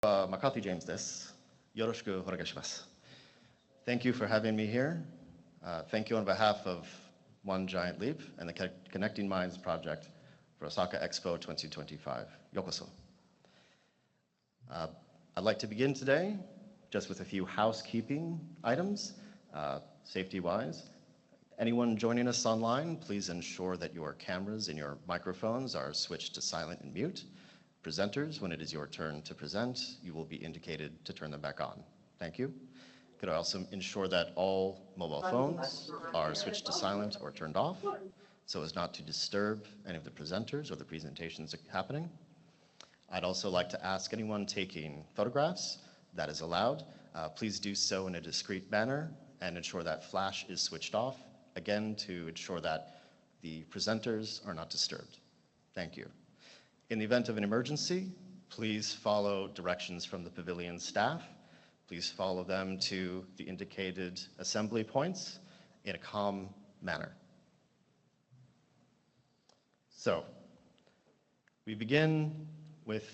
McCarthy James です。よろしくお願いします。Thank you for having me here. Thank you on behalf of One Giant Leap and the Connecting Minds project for Osaka Expo 2025. Yokoso. I'd like to begin today just with a few housekeeping items, safety-wise. Anyone joining us online, please ensure that your cameras and your microphones are switched to silent and mute. Presenters, when it is your turn to present, you will be indicated to turn them back on. Thank you. Could I also ensure that all mobile phones are switched to silent or turned off so as not to disturb any of the presenters or the presentations happening. I'd also like to ask anyone taking photographs, that is allowed. Please do so in a discreet manner and ensure that flash is switched off, again, to ensure that the presenters are not disturbed. Thank you. In the event of an emergency, please follow directions from the pavilion staff. Please follow them to the indicated assembly points in a calm manner. So, we begin with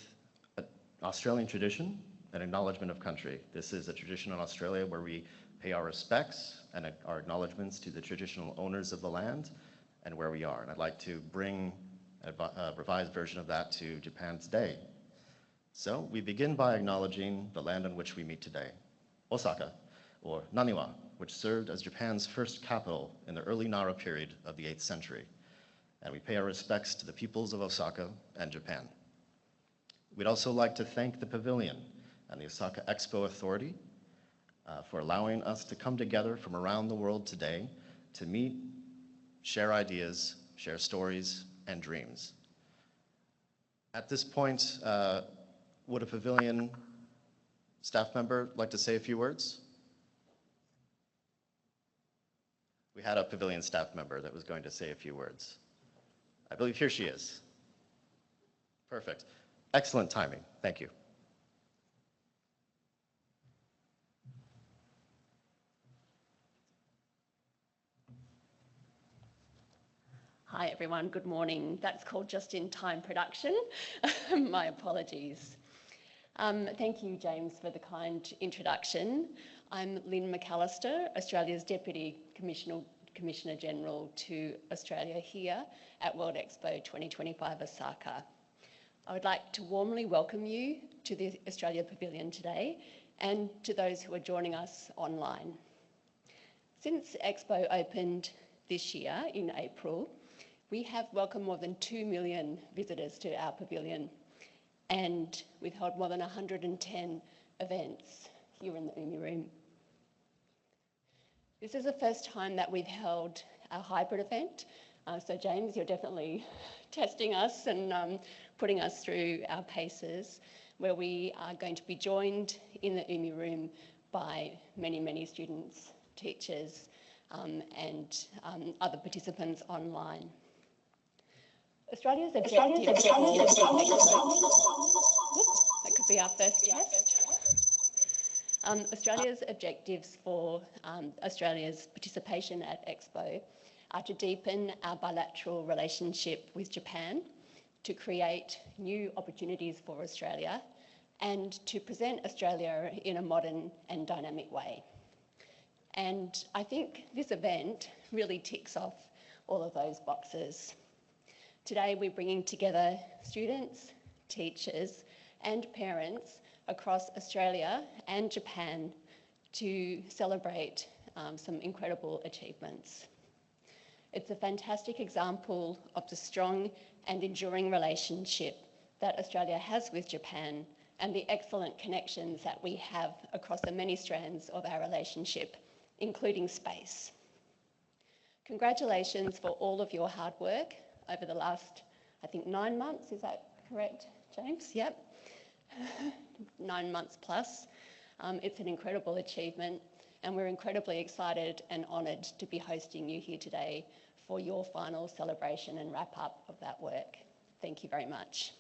an Australian tradition, an acknowledgement of country. This is a tradition in Australia where we pay our respects and our acknowledgements to the traditional owners of the land and where we are. And I'd like to bring a revised version of that to Japan today. So we begin by acknowledging the land on which we meet today, Osaka, or Naniwa, which served as Japan's first capital in the early Nara period of the 8th century. And we pay our respects to the peoples of Osaka and Japan. We'd also like to thank the pavilion and the Osaka Expo Authority for allowing us to come together from around the world today to meet, share ideas, share stories, and dreams. At this point, would a pavilion staff member like to say a few words? We had a pavilion staff member that was going to say a few words. I believe here she is. Perfect. Excellent timing. Thank you. Hi everyone, good morning. That's called just-in-time production. My apologies. Thank you, James, for the kind introduction. I'm Lynn McAllister, Australia's Deputy Commissioner General to Australia here at World Expo 2025 Osaka. I would like to warmly welcome you to the Australia Pavilion today and to those who are joining us online. Since Expo opened this year in April, we have welcomed more than 2 million visitors to our pavilion, and we've held more than 110 events here in the Umi Room. This is the first time that we've held a hybrid event, so James, you're definitely testing us and putting us through our paces, where we are going to be joined in the Umi Room by many, many students, teachers, and other participants online. Australia's objective that could be our first test. Australia's objectives for Australia's participation at Expo are to deepen our bilateral relationship with Japan, to create new opportunities for Australia, and to present Australia in a modern and dynamic way. And I think this event really ticks off all of those boxes. Today we're bringing together students, teachers and parents across Australia and Japan to celebrate some incredible achievements. It's a fantastic example of the strong and enduring relationship that Australia has with Japan and the excellent connections that we have across the many strands of our relationship, including space. Congratulations for all of your hard work over the last, I think, 9 months. Is that correct, James? Yep. 9 months plus. It's an incredible achievement, and we're incredibly excited and honoured to be hosting you here today for your final celebration and wrap up of that work. Thank you very much.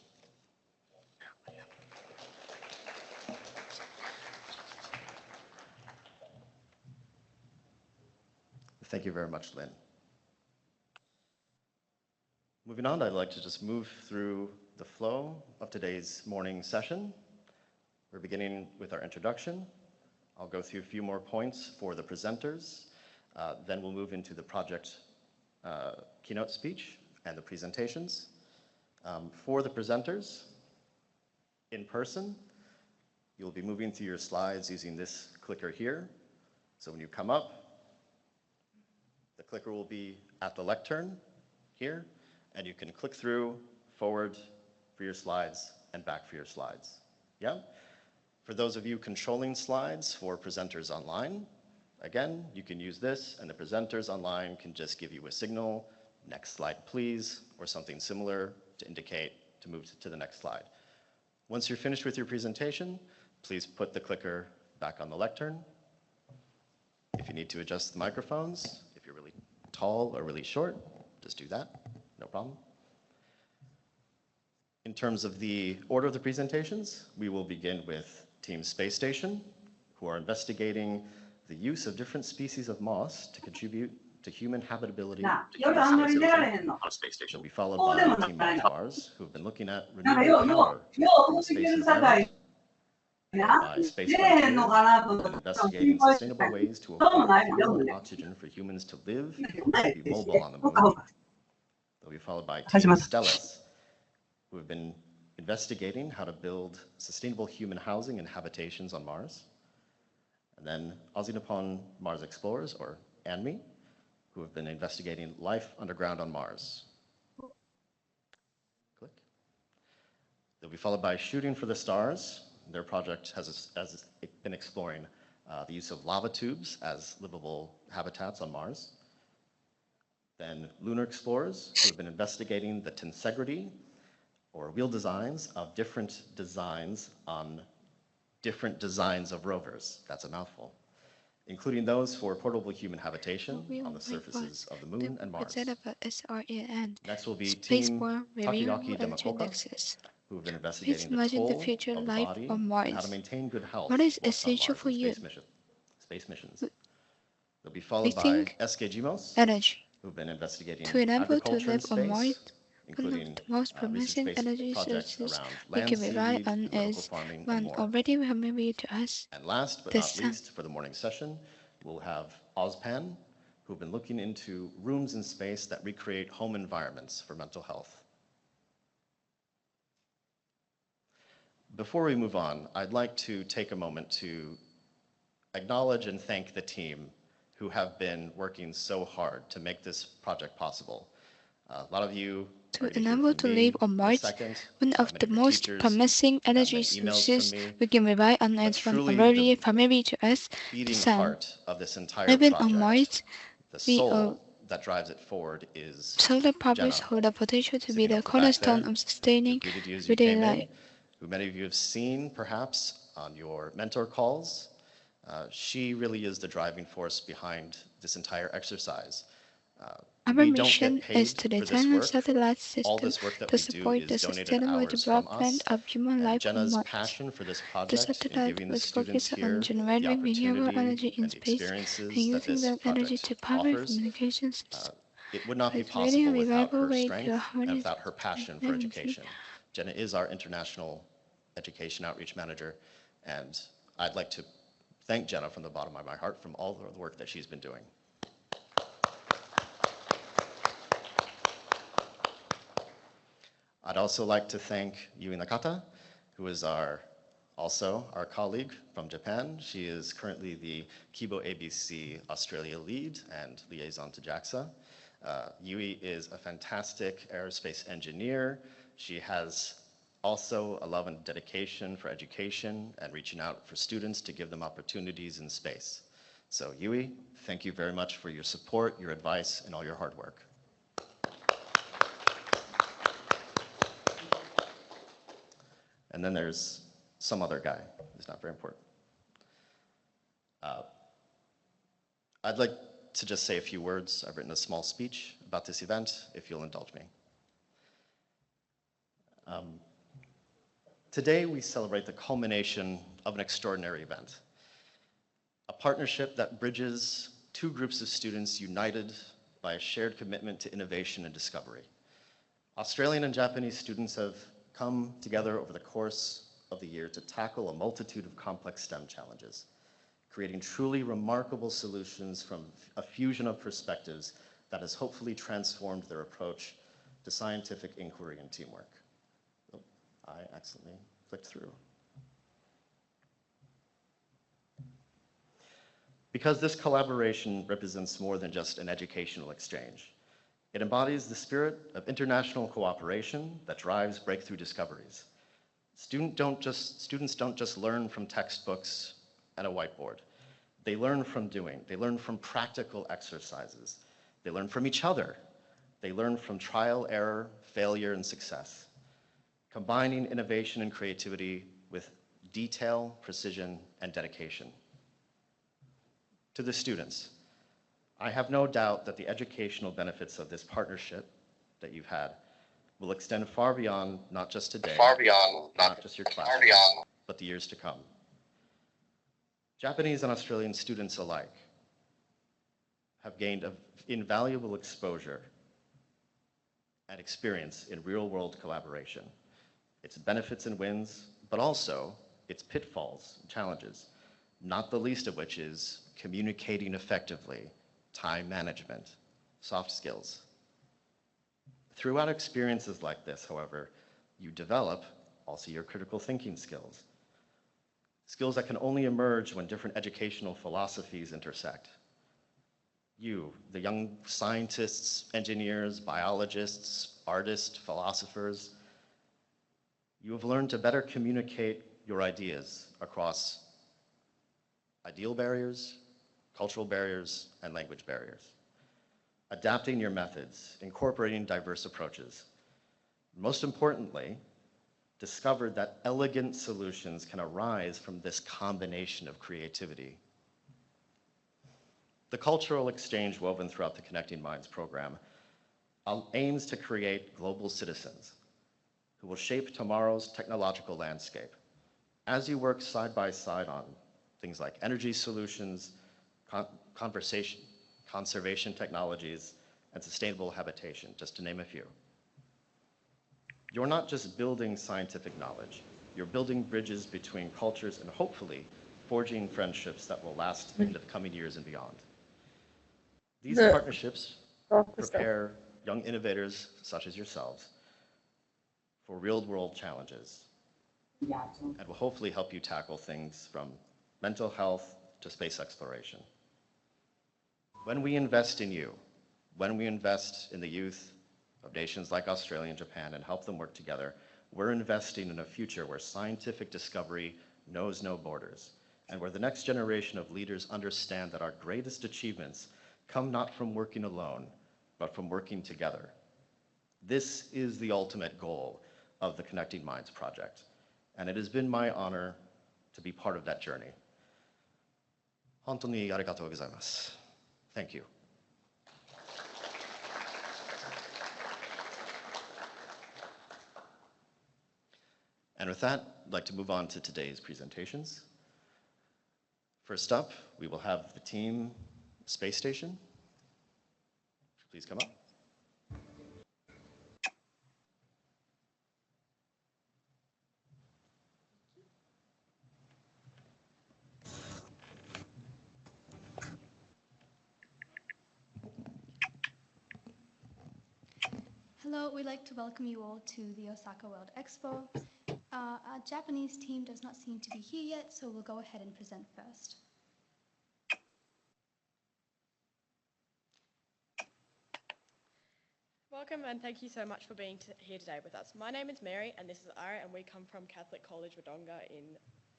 Thank you very much, Lynn. Moving on, I'd like to just move through the flow of today's morning session. We're beginning with our introduction. I'll go through a few more points for the presenters. Then we'll move into the project keynote speech and the presentations. For the presenters, in person, you'll be moving through your slides using this clicker here. So when you come up, the clicker will be at the lectern here, and you can click through, forward for your slides, and back for your slides. Yeah? For those of you controlling slides for presenters online, again, you can use this, and the presenters online can just give you a signal, next slide please, or something similar to indicate to move to the next slide. Once you're finished with your presentation, please put the clicker back on the lectern. If you need to adjust the microphones, if you're really tall or really short, just do that, no problem. In terms of the order of the presentations, we will begin with Team Space Station, who are investigating the use of different species of moss to contribute to human habitability on a space station. Will be followed by Team Mars, who have been looking at renewable power in space environment. By Space Frontier, who have been investigating sustainable ways to afford fuel and oxygen for humans to live and be mobile on the moon. They'll be followed by Team Stellus, who have been investigating how to build sustainable human housing and habitations on Mars. And then Aussie Nippon Mars Explorers, or ANMI, who have been investigating life underground on Mars. Click. They'll be followed by Shooting for the Stars. Their project has been exploring the use of lava tubes as livable habitats on Mars. Then Lunar Explorers, who have been investigating the tensegrity, or wheel designs of different designs on different designs of rovers. That's a mouthful. Including those for portable human habitation on the surfaces of the moon and Mars. Next will be Team Takoyaki Demakoka, who have been investigating the toll of the body and how to maintain good health What is whilst on essential Mars for in you? space missions. They'll be followed by think Esquejimos, Energy. who've been investigating To enable to agriculture in live on Mars, space, one including of the most promising research-based energy projects sources around we land can rely seaweed, on vertical is farming, and one more. already familiar to us. And last but the not sun. least, for the morning session, we'll have OzPan, who've been looking into rooms in space that recreate home environments for mental health. Before we move on, I'd like to take a moment to acknowledge and thank the team who have been working so hard to make this project possible. A lot of you To enable to live on Mars, one of the most promising energy sources we can rely on is one already familiar to us, the beating sun. heart of this entire Living project. on Mars, The we soul that drives it forward is solar powers Jenna, hold the potential to be sitting the up the back cornerstone there, of sustaining who greeted you as you everyday came in, life. who many of you have seen perhaps on your mentor calls. She really is the driving force behind this entire exercise. Our We don't mission get paid is to for this design a work. satellite All system this work that to we do support the is donated sustainable hours from us. development of human And life on Jenna's Mars. passion for this The project and satellite giving the will students focus here on the generating renewable opportunity energy in and the space and experiences that using this that energy project to power offers. communication systems. It would not be It's really a possible without reliable her way to strength and harness without her passion for energy. education. Jenna is our international education outreach manager, and I'd like to thank Jenna from the bottom of my heart from all the work that she's been doing. I'd also like to thank Yui Nakata, who is also our colleague from Japan. She is currently the Kibo ABC Australia lead and liaison to JAXA. Yui is a fantastic aerospace engineer. She has also a love and dedication for education and reaching out for students to give them opportunities in space. So Yui, thank you very much for your support, your advice, and all your hard work. And then there's some other guy who's not very important. I'd like to just say a few words. I've written a small speech about this event, if you'll indulge me. Today, we celebrate the culmination of an extraordinary event, a partnership that bridges two groups of students united by a shared commitment to innovation and discovery. Australian and Japanese students have come together over the course of the year to tackle a multitude of complex STEM challenges, creating truly remarkable solutions from a fusion of perspectives that has hopefully transformed their approach to scientific inquiry and teamwork. Oh, I accidentally clicked through. Because this collaboration represents more than just an educational exchange. It embodies the spirit of international cooperation that drives breakthrough discoveries. Students don't just learn from textbooks and a whiteboard. They learn from doing. They learn from practical exercises. They learn from each other. They learn from trial, error, failure, and success, combining innovation and creativity with detail, precision, and dedication. To the students, I have no doubt that the educational benefits of this partnership that you've had will extend far beyond not just today, not just your classroom, but the years to come. Japanese and Australian students alike have gained invaluable exposure and experience in real-world collaboration, its benefits and wins, but also its pitfalls and challenges, not the least of which is communicating effectively, time management, soft skills. Throughout experiences like this, however, you develop also your critical thinking skills, skills that can only emerge when different educational philosophies intersect. You, the young scientists, engineers, biologists, artists, philosophers, you have learned to better communicate your ideas across ideal barriers, cultural barriers, and language barriers, adapting your methods, incorporating diverse approaches. Most importantly, discovered that elegant solutions can arise from this combination of creativity. The cultural exchange woven throughout the Connecting Minds program aims to create global citizens who will shape tomorrow's technological landscape. As you work side by side on things like energy solutions, conservation technologies, and sustainable habitation, just to name a few. You're not just building scientific knowledge, you're building bridges between cultures and hopefully forging friendships that will last into the coming years and beyond. These partnerships prepare young innovators such as yourselves for real-world challenges and will hopefully help you tackle things from mental health to space exploration. When we invest in you, when we invest in the youth of nations like Australia and Japan and help them work together, we're investing in a future where scientific discovery knows no borders, and where the next generation of leaders understand that our greatest achievements come not from working alone, but from working together. This is the ultimate goal of the Connecting Minds project, and it has been my honor to be part of that journey. 本当にありがとうございます。Thank you. And with that, I'd like to move on to today's presentations. First up, we will have the team space station. Please come up. Hello, we'd like to welcome you all to the Osaka World Expo. Our Japanese team does not seem to be here yet, so we'll go ahead and present first. Welcome and thank you so much for being here today with us. My name is Mary and this is Ira and we come from Catholic College Wodonga in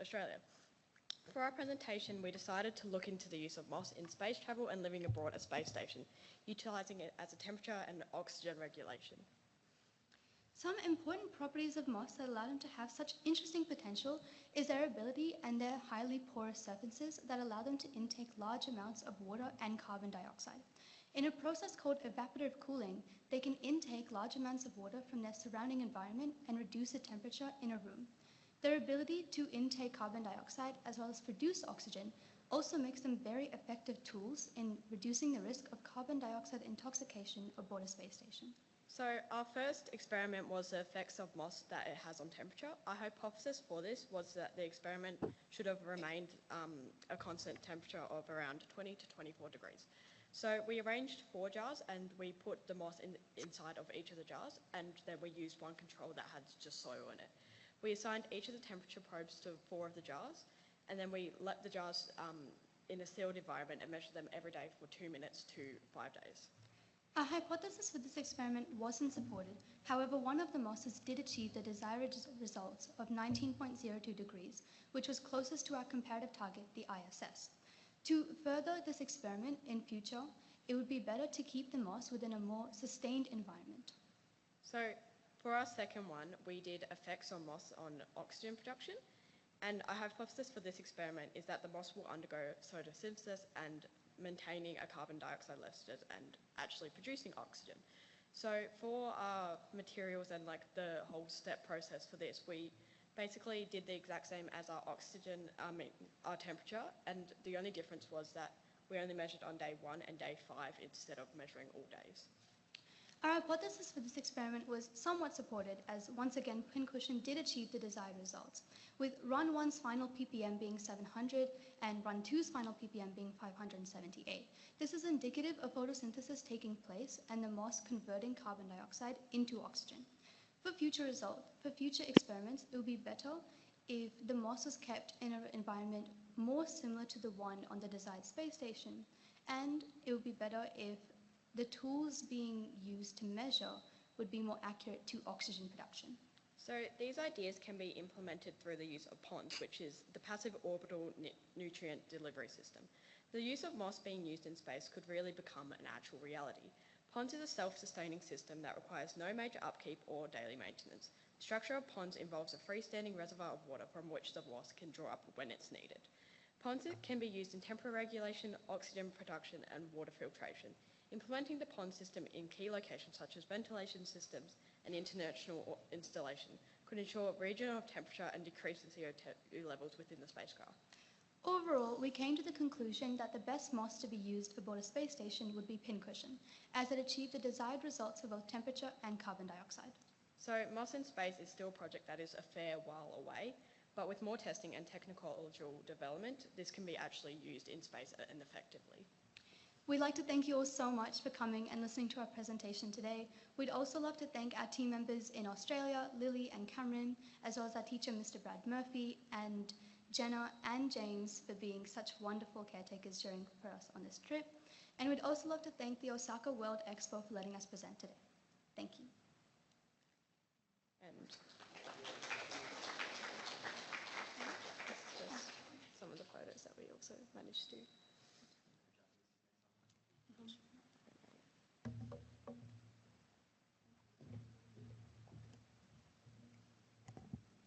Australia. For our presentation, we decided to look into the use of moss in space travel and living aboard a space station, utilising it as a temperature and oxygen regulation. Some important properties of moss that allow them to have such interesting potential is their ability and their highly porous surfaces that allow them to intake large amounts of water and carbon dioxide. In a process called evaporative cooling, they can intake large amounts of water from their surrounding environment and reduce the temperature in a room. Their ability to intake carbon dioxide as well as produce oxygen also makes them very effective tools in reducing the risk of carbon dioxide intoxication aboard a space station. So our first experiment was the effects of moss that it has on temperature. Our hypothesis for this was that the experiment should have remained a constant temperature of around 20 to 24 degrees. So we arranged 4 jars and we put the moss inside of each of the jars, and then we used one control that had just soil in it. We assigned each of the temperature probes to 4 of the jars, and then we let the jars in a sealed environment and measured them every day for 2 minutes to 5 days. Our hypothesis for this experiment wasn't supported. However, one of the mosses did achieve the desired results of 19.02 degrees, which was closest to our comparative target, the ISS. To further this experiment in future, it would be better to keep the moss within a more sustained environment. So for our second one, we did effects on moss on oxygen production. And our hypothesis for this experiment is that the moss will undergo photosynthesis and maintaining a carbon dioxide levels and actually producing oxygen. So for our materials and like the whole step process for this, we basically did the exact same as our oxygen, our temperature, and the only difference was that we only measured on day 1 and day 5 instead of measuring all days. Our hypothesis for this experiment was somewhat supported, as once again pincushion did achieve the desired results, with run 1's final ppm being 700 and run 2's final ppm being 578. This is indicative of photosynthesis taking place and the moss converting carbon dioxide into oxygen. For future experiments, it would be better if the moss was kept in an environment more similar to the one on the desired space station, and it would be better if the tools being used to measure would be more accurate to oxygen production. So these ideas can be implemented through the use of ponds, which is the passive orbital nutrient delivery system. The use of moss being used in space could really become an actual reality. Ponds is a self-sustaining system that requires no major upkeep or daily maintenance. The structure of ponds involves a freestanding reservoir of water from which the moss can draw up when it's needed. Ponds can be used in temperature regulation, oxygen production, and water filtration. Implementing the pond system in key locations such as ventilation systems and international installation could ensure regional temperature and decrease the CO2 levels within the spacecraft. Overall, we came to the conclusion that the best moss to be used aboard a space station would be pincushion, as it achieved the desired results for both temperature and carbon dioxide. So moss in space is still a project that is a fair while away, but with more testing and technological development, this can be actually used in space and effectively. We'd like to thank you all so much for coming and listening to our presentation today. We'd also love to thank our team members in Australia, Lily and Cameron, as well as our teacher, Mr. Brad Murphy, and Jenna and James for being such wonderful caretakers for us on this trip. And we'd also love to thank the Osaka World Expo for letting us present today. Thank you. And just some of the photos that we also managed to.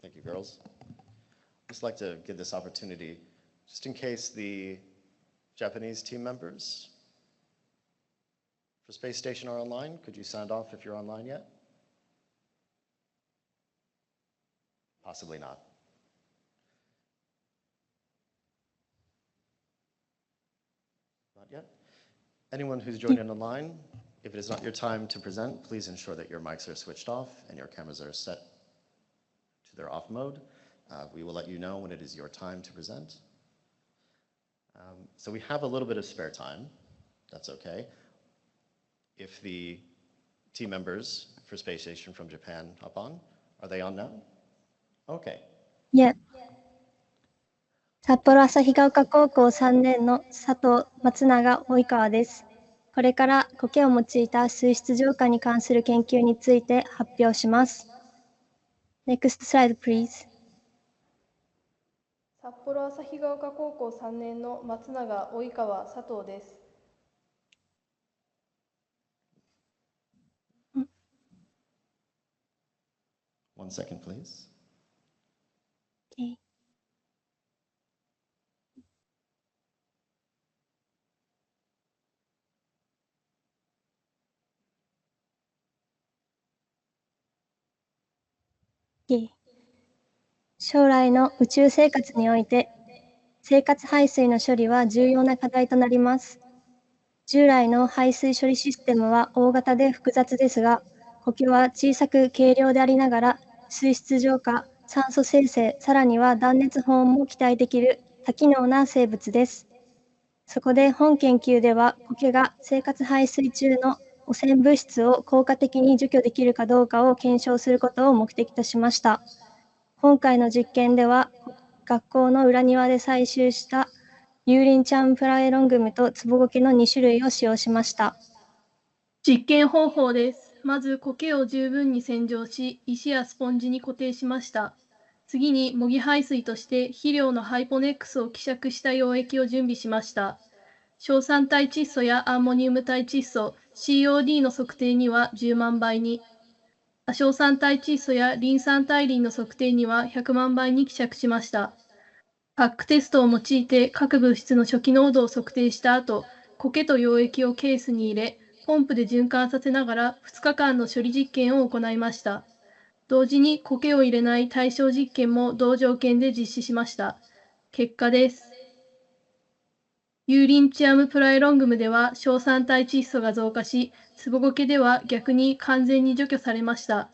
Thank you, girls. I'd just like to give this opportunity, just in case the Japanese team members for Space Station are online. Could you sound off if you're online yet? Possibly not. Not yet. Anyone who's joined in online, if it is not your time to present, please ensure that your mics are switched off and your cameras are set to their off mode. We will let you know when it is your time to present. So we have a little bit of spare time. That's okay. If the team members for Space Station from Japan hop on, are they on now? Okay. Yeah. 札幌旭ヶ丘高校3年の佐藤松永及川です。これから苔を用いた水質浄化に関する研究について発表します。Next slide, please. 札幌旭ヶ丘高校3年の松永及川佐藤です。One second, please. Okay. Okay. 将来の宇宙生活において、生活排水の処理は重要な課題となります。従来の排水処理システムは大型で複雑ですが、苔は小さく軽量でありながら、水質浄化、酸素生成、さらには断熱保温も期待できる多機能な生物です。そこで本研究では、苔が生活排水中の汚染物質を効果的に除去できるかどうかを検証することを目的としました。今回の実験では、学校の裏庭で採集したユーリンチャンプライロングムとツボゴケの2種類を使用しました。実験方法です。まず苔を十分に洗浄し、石やスポンジに固定しました。次に模擬排水として肥料のハイポネックスを希釈した溶液を準備しました。硝酸体窒素やアンモニウム体窒素 COD の測定には10万倍に、亜硝酸体窒素やリン酸体リンの測定には100万倍に希釈しました。パックテストを用いて各物質の初期濃度を測定した後、苔と溶液をケースに入れ、ポンプで循環させながら2日間の処理実験を行いました。同時に苔を入れない対象実験も同条件で実施しました。結果です。ユーリンチアムプライロングムでは硝酸体窒素が増加し、ツボゴケでは逆に完全に除去されました。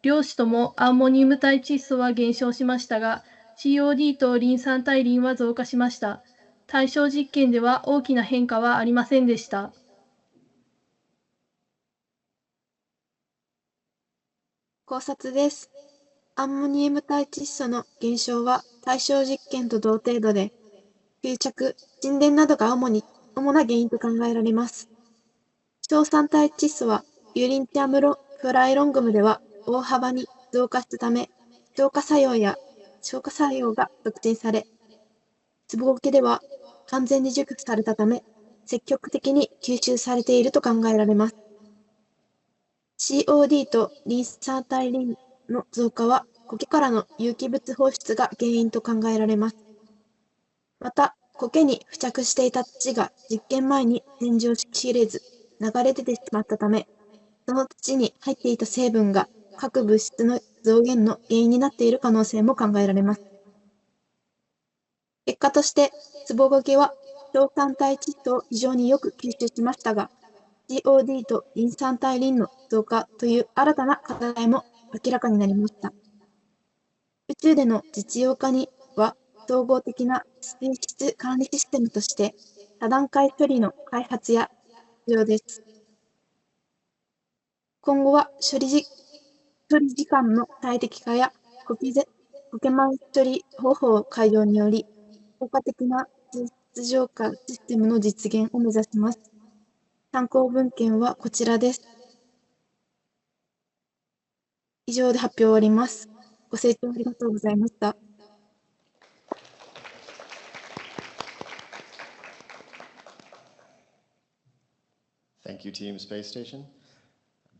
両種ともアンモニウム体窒素は減少しましたが、COD とリン酸体リンは増加しました。対象実験では大きな変化はありませんでした。考察です。アンモニウム体窒素の減少は対象実験と同程度で、吸着、沈殿などが主な原因と考えられます。硝酸体窒素はユーリンチアムプライロングムでは大幅に増加したため、消化作用が促進され、ツボゴケでは完全に除去されたため、積極的に吸収されていると考えられます。COD とリン酸体リンの増加は、苔からの有機物放出が原因と考えられます。また、苔に付着していた土が実験前に洗浄しきれず、流れ出てしまったため、その土に入っていた成分が各物質の増減の原因になっている可能性も考えられます。結果として、ツボゴケは硝酸体窒素を非常によく吸収しましたが、COD とリン酸体リンの増加という新たな課題も明らかになりました。宇宙での実用化には、総合的な水質管理システムとして、多段階処理の開発や必要です。今後は処理時間の最適化や苔米処理方法改良により、効果的な水質浄化システムの実現を目指します。参考文献はこちらです。以上で発表を終わります。ご清聴ありがとうございました。Thank you, Team Space Station.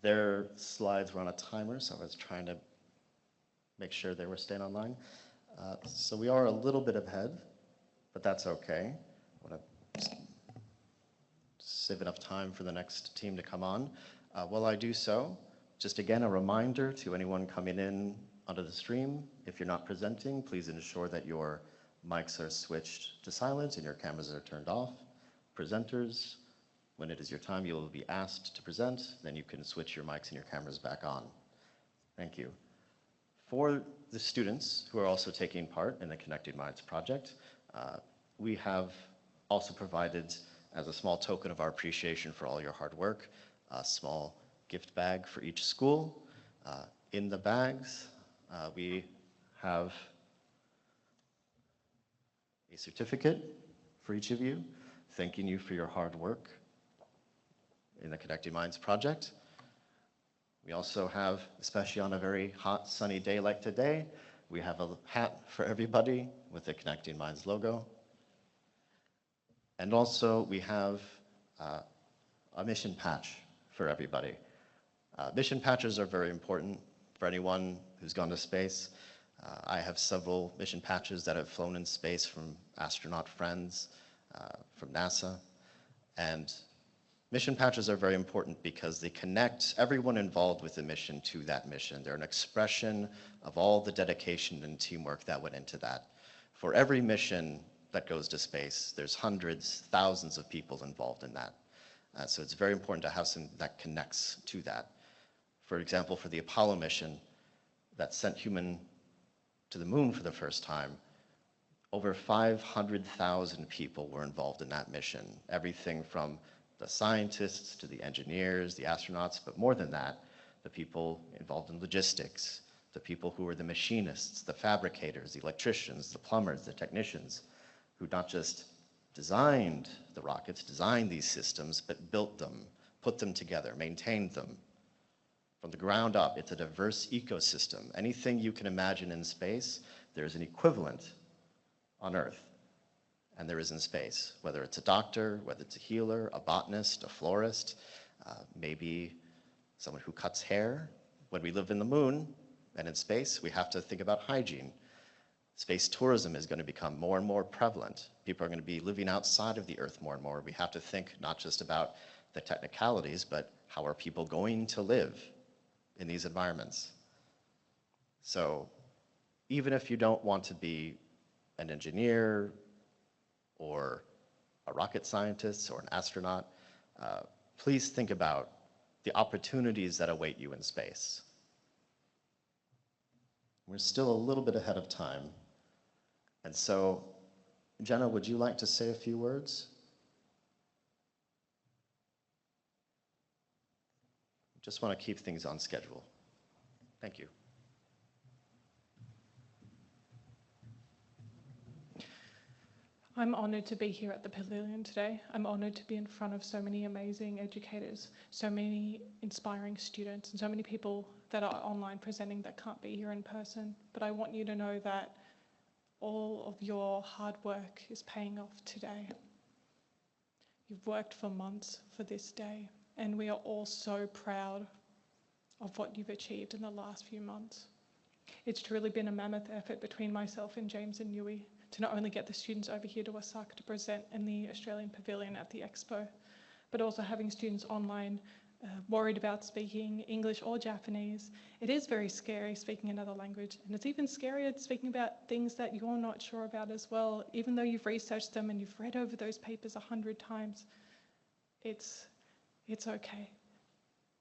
Their slides were on a timer, so I was trying to make sure they were staying online. So we are a little bit ahead, but that's okay. I want to save enough time for the next team to come on. While I do so, just again, a reminder to anyone coming in onto the stream, if you're not presenting, please ensure that your mics are switched to silent and your cameras are turned off. Presenters, when it is your time, you will be asked to present, then you can switch your mics and your cameras back on. Thank you. For the students who are also taking part in the Connected Minds project, we have also provided, as a small token of our appreciation for all your hard work, a small gift bag for each school. In the bags, we have a certificate for each of you, thanking you for your hard work in the Connected Minds project. We also have, especially on a very hot, sunny day like today, we have a hat for everybody with the Connecting Minds logo. And also we have a mission patch for everybody. Mission patches are very important for anyone who's gone to space. I have several mission patches that have flown in space from astronaut friends, from NASA. And mission patches are very important because they connect everyone involved with the mission to that mission. They're an expression of all the dedication and teamwork that went into that. For every mission that goes to space, there's hundreds, thousands of people involved in that. So it's very important to have something that connects to that. For example, for the Apollo mission that sent human to the moon for the first time, over 500,000 people were involved in that mission. Everything from the scientists to the engineers, the astronauts, but more than that, the people involved in logistics, the people who were the machinists, the fabricators, the electricians, the plumbers, the technicians, who not just designed the rockets, designed these systems, but built them, put them together, maintained them. From the ground up, it's a diverse ecosystem. Anything you can imagine in space, there's an equivalent on Earth, and there is in space, whether it's a doctor, whether it's a healer, a botanist, a florist, maybe someone who cuts hair. When we live in the moon and in space, we have to think about hygiene. Space tourism is going to become more and more prevalent. People are going to be living outside of the Earth more and more. We have to think not just about the technicalities, but how are people going to live in these environments? So even if you don't want to be an engineer or a rocket scientist or an astronaut, please think about the opportunities that await you in space. We're still a little bit ahead of time. And so, Jenna, would you like to say a few words? Just want to keep things on schedule. Thank you. I'm honored to be here at the Pavilion today. I'm honored to be in front of so many amazing educators, so many inspiring students, and so many people that are online presenting that can't be here in person. But I want you to know that all of your hard work is paying off today. You've worked for months for this day, and we are all so proud of what you've achieved in the last few months. It's truly been a mammoth effort between myself and James and Yui to not only get the students over here to Osaka to present in the Australian Pavilion at the Expo, but also having students online worried about speaking English or Japanese. It is very scary speaking another language, and it's even scarier speaking about things that you're not sure about as well. Even though you've researched them and you've read over those papers 100 times, it's okay.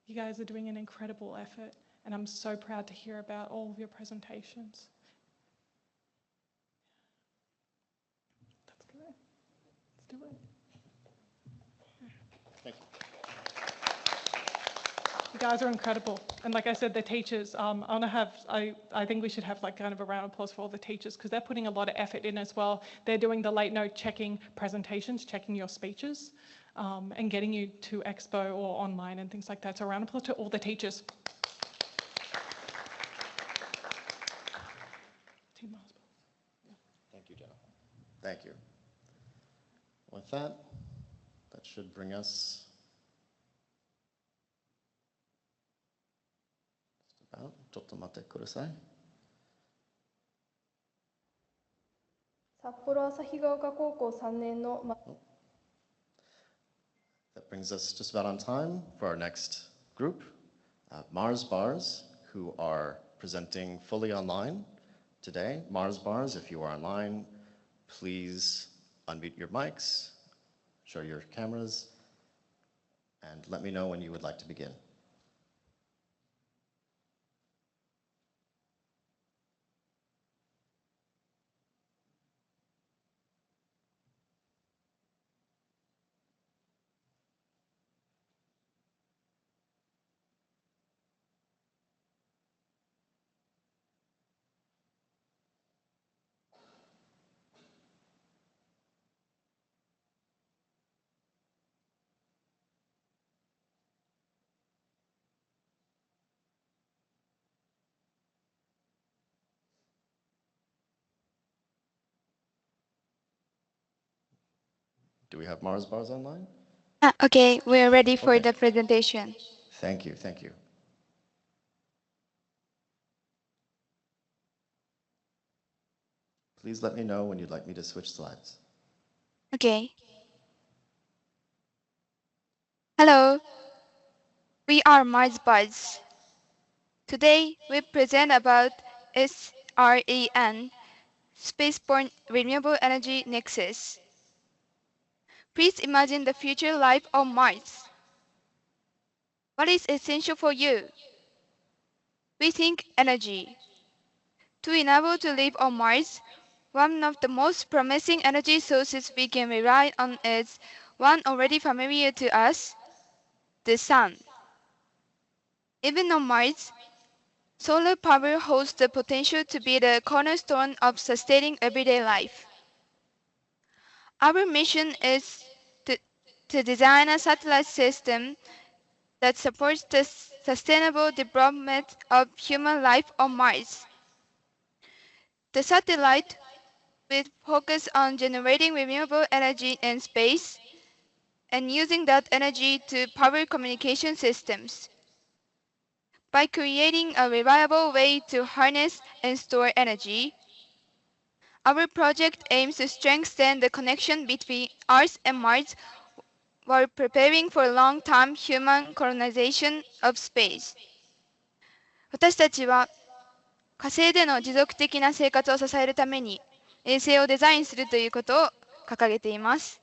You guys are doing an incredible effort, and I'm so proud to hear about all of your presentations. Let's go. Let's do it. Thank you. You guys are incredible, and like I said, the teachers. I think we should have like kind of a round of applause for all the teachers because they're putting a lot of effort in as well. They're doing the late note checking presentations, checking your speeches, and getting you to Expo or online and things like that. So a round of applause to all the teachers. Thank you, Jenna. Thank you. With that should bring us just about. ちょっと待ってください。札幌旭ヶ丘高校3年の That brings us just about on time for our next group, Mars Bars, who are presenting fully online today. Mars Bars, if you are online, please unmute your mics, show your cameras, and let me know when you would like to begin. Do we have Mars Bars online? Okay, we're ready for the presentation. Thank you, thank you. Please let me know when you'd like me to switch slides. Okay. Hello, we are Mars Buds. Today we present about SREN, Spaceborne Renewable Energy Nexus. Please imagine the future life on Mars. What is essential for you? We think energy. To enable to live on Mars, one of the most promising energy sources we can rely on is one already familiar to us, the sun. Even on Mars, solar power holds the potential to be the cornerstone of sustaining everyday life. Our mission is to design a satellite system that supports the sustainable development of human life on Mars. The satellite will focus on generating renewable energy in space and using that energy to power communication systems. By creating a reliable way to harness and store energy, our project aims to strengthen the connection between Earth and Mars while preparing for long-term human colonization of space. 私たちは火星での持続的な生活を支えるために衛星をデザインするということを掲げています。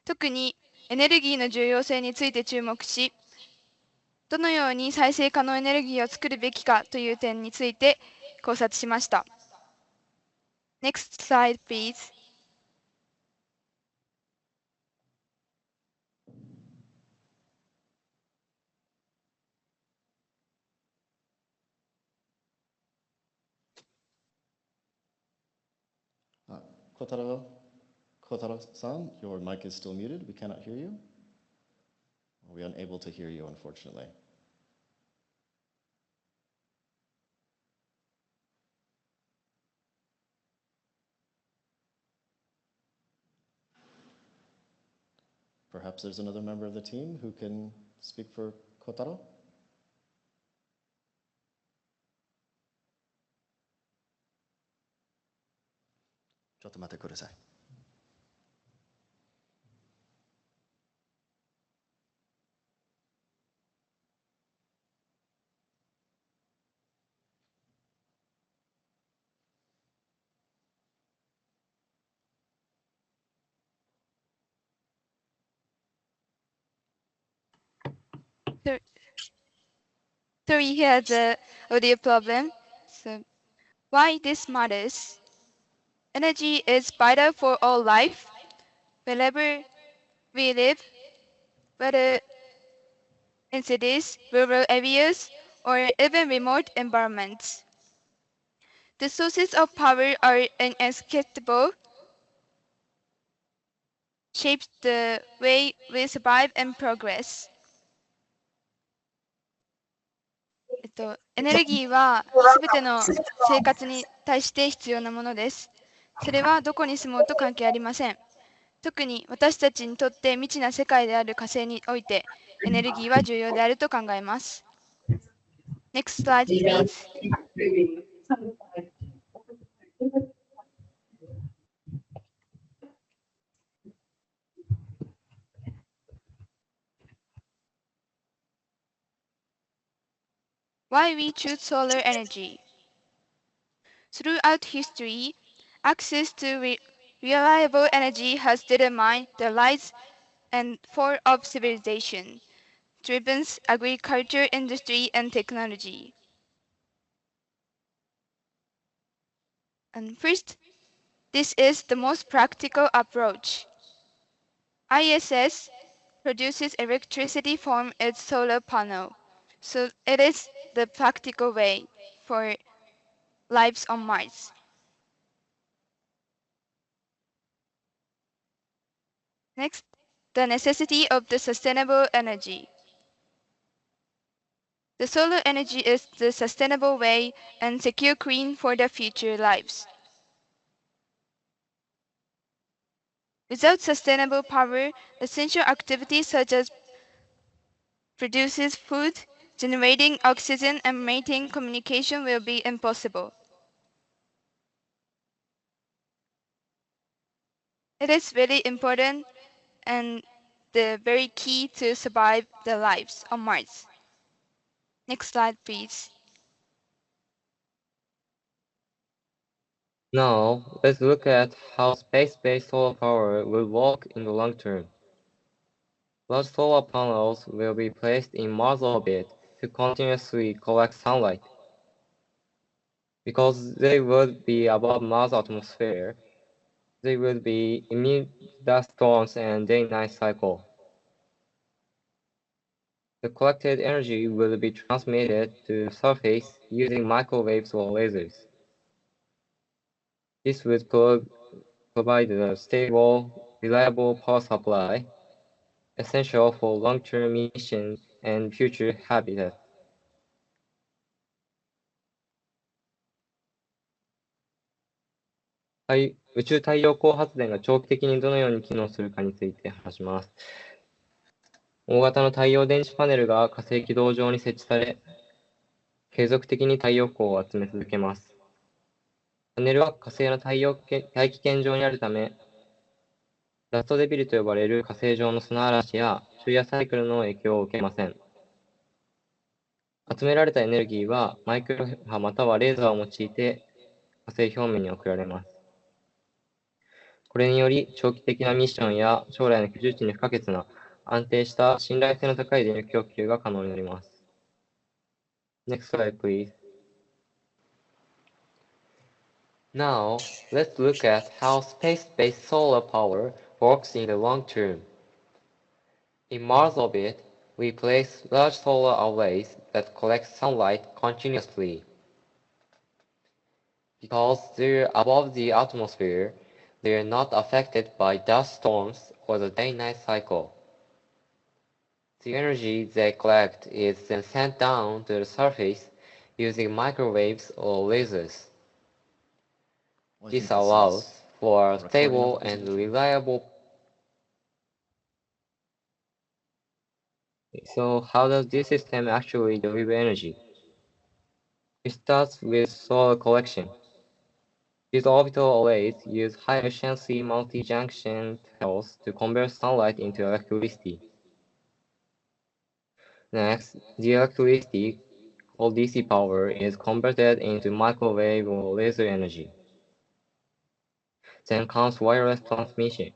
特にエネルギーの重要性について注目し、どのように再生可能エネルギーを作るべきかという点について考察しました。Next slide, please. Kotaro-san, your mic is still muted. We cannot hear you. Are we unable to hear you, unfortunately? Perhaps there's another member of the team who can speak for Kotaro? Sorry, he has an audio problem. So, why this matters? Energy is vital for all life, wherever we live, whether in cities, rural areas, or even remote environments. The sources of power are inescapable, shape the way we survive and progress. エネルギーはすべての生活に対して必要なものです。それはどこに住もうと関係ありません。特に私たちにとって未知な世界である火星においてエネルギーは重要であると考えます。Next slide, please. Why we choose solar energy? Throughout history, access to reliable energy has determined the rise and fall of civilization, driven agriculture, industry, and technology. And first, this is the most practical approach. ISS produces electricity from its solar panel, so it is the practical way for lives on Mars. Next, the necessity of the sustainable energy. The solar energy is the sustainable way and secure green for the future lives. Without sustainable power, essential activities such as produces food, generating oxygen, and maintaining communication will be impossible. It is very important and the very key to survive the lives on Mars. Next slide, please. Now, let's look at how space-based solar power will work in the long term. Large solar panels will be placed in Mars orbit to continuously collect sunlight. Because they would be above Mars' atmosphere, they would be immune to dust storms and day-night cycle. The collected energy will be transmitted to the surface using microwaves or lasers. This would provide a stable, reliable power supply, essential for long-term missions and future habitats. 宇宙太陽光発電が長期的にどのように機能するかについて話します。大型の太陽電池パネルが火星軌道上に設置され、継続的に太陽光を集め続けます。パネルは火星の大気圏上にあるため、ダストデビルと呼ばれる火星上の砂嵐や昼夜サイクルの影響を受けません。集められたエネルギーはマイクロ波またはレーザーを用いて火星表面に送られます。これにより長期的なミッションや将来の居住地に不可欠な安定した信頼性の高い電力供給が可能になります。Next slide, please. Now, let's look at how space-based solar power works in the long term. In Mars orbit, we place large solar arrays that collect sunlight continuously. Because they're above the atmosphere, they are not affected by dust storms or the day-night cycle. The energy they collect is then sent down to the surface using microwaves or lasers. This allows for a stable and reliable. So how does this system actually deliver energy? It starts with solar collection. These orbital arrays use high-efficiency multi-junction cells to convert sunlight into electricity. Next, the electricity, called DC power, is converted into microwave or laser energy. Then comes wireless transmission.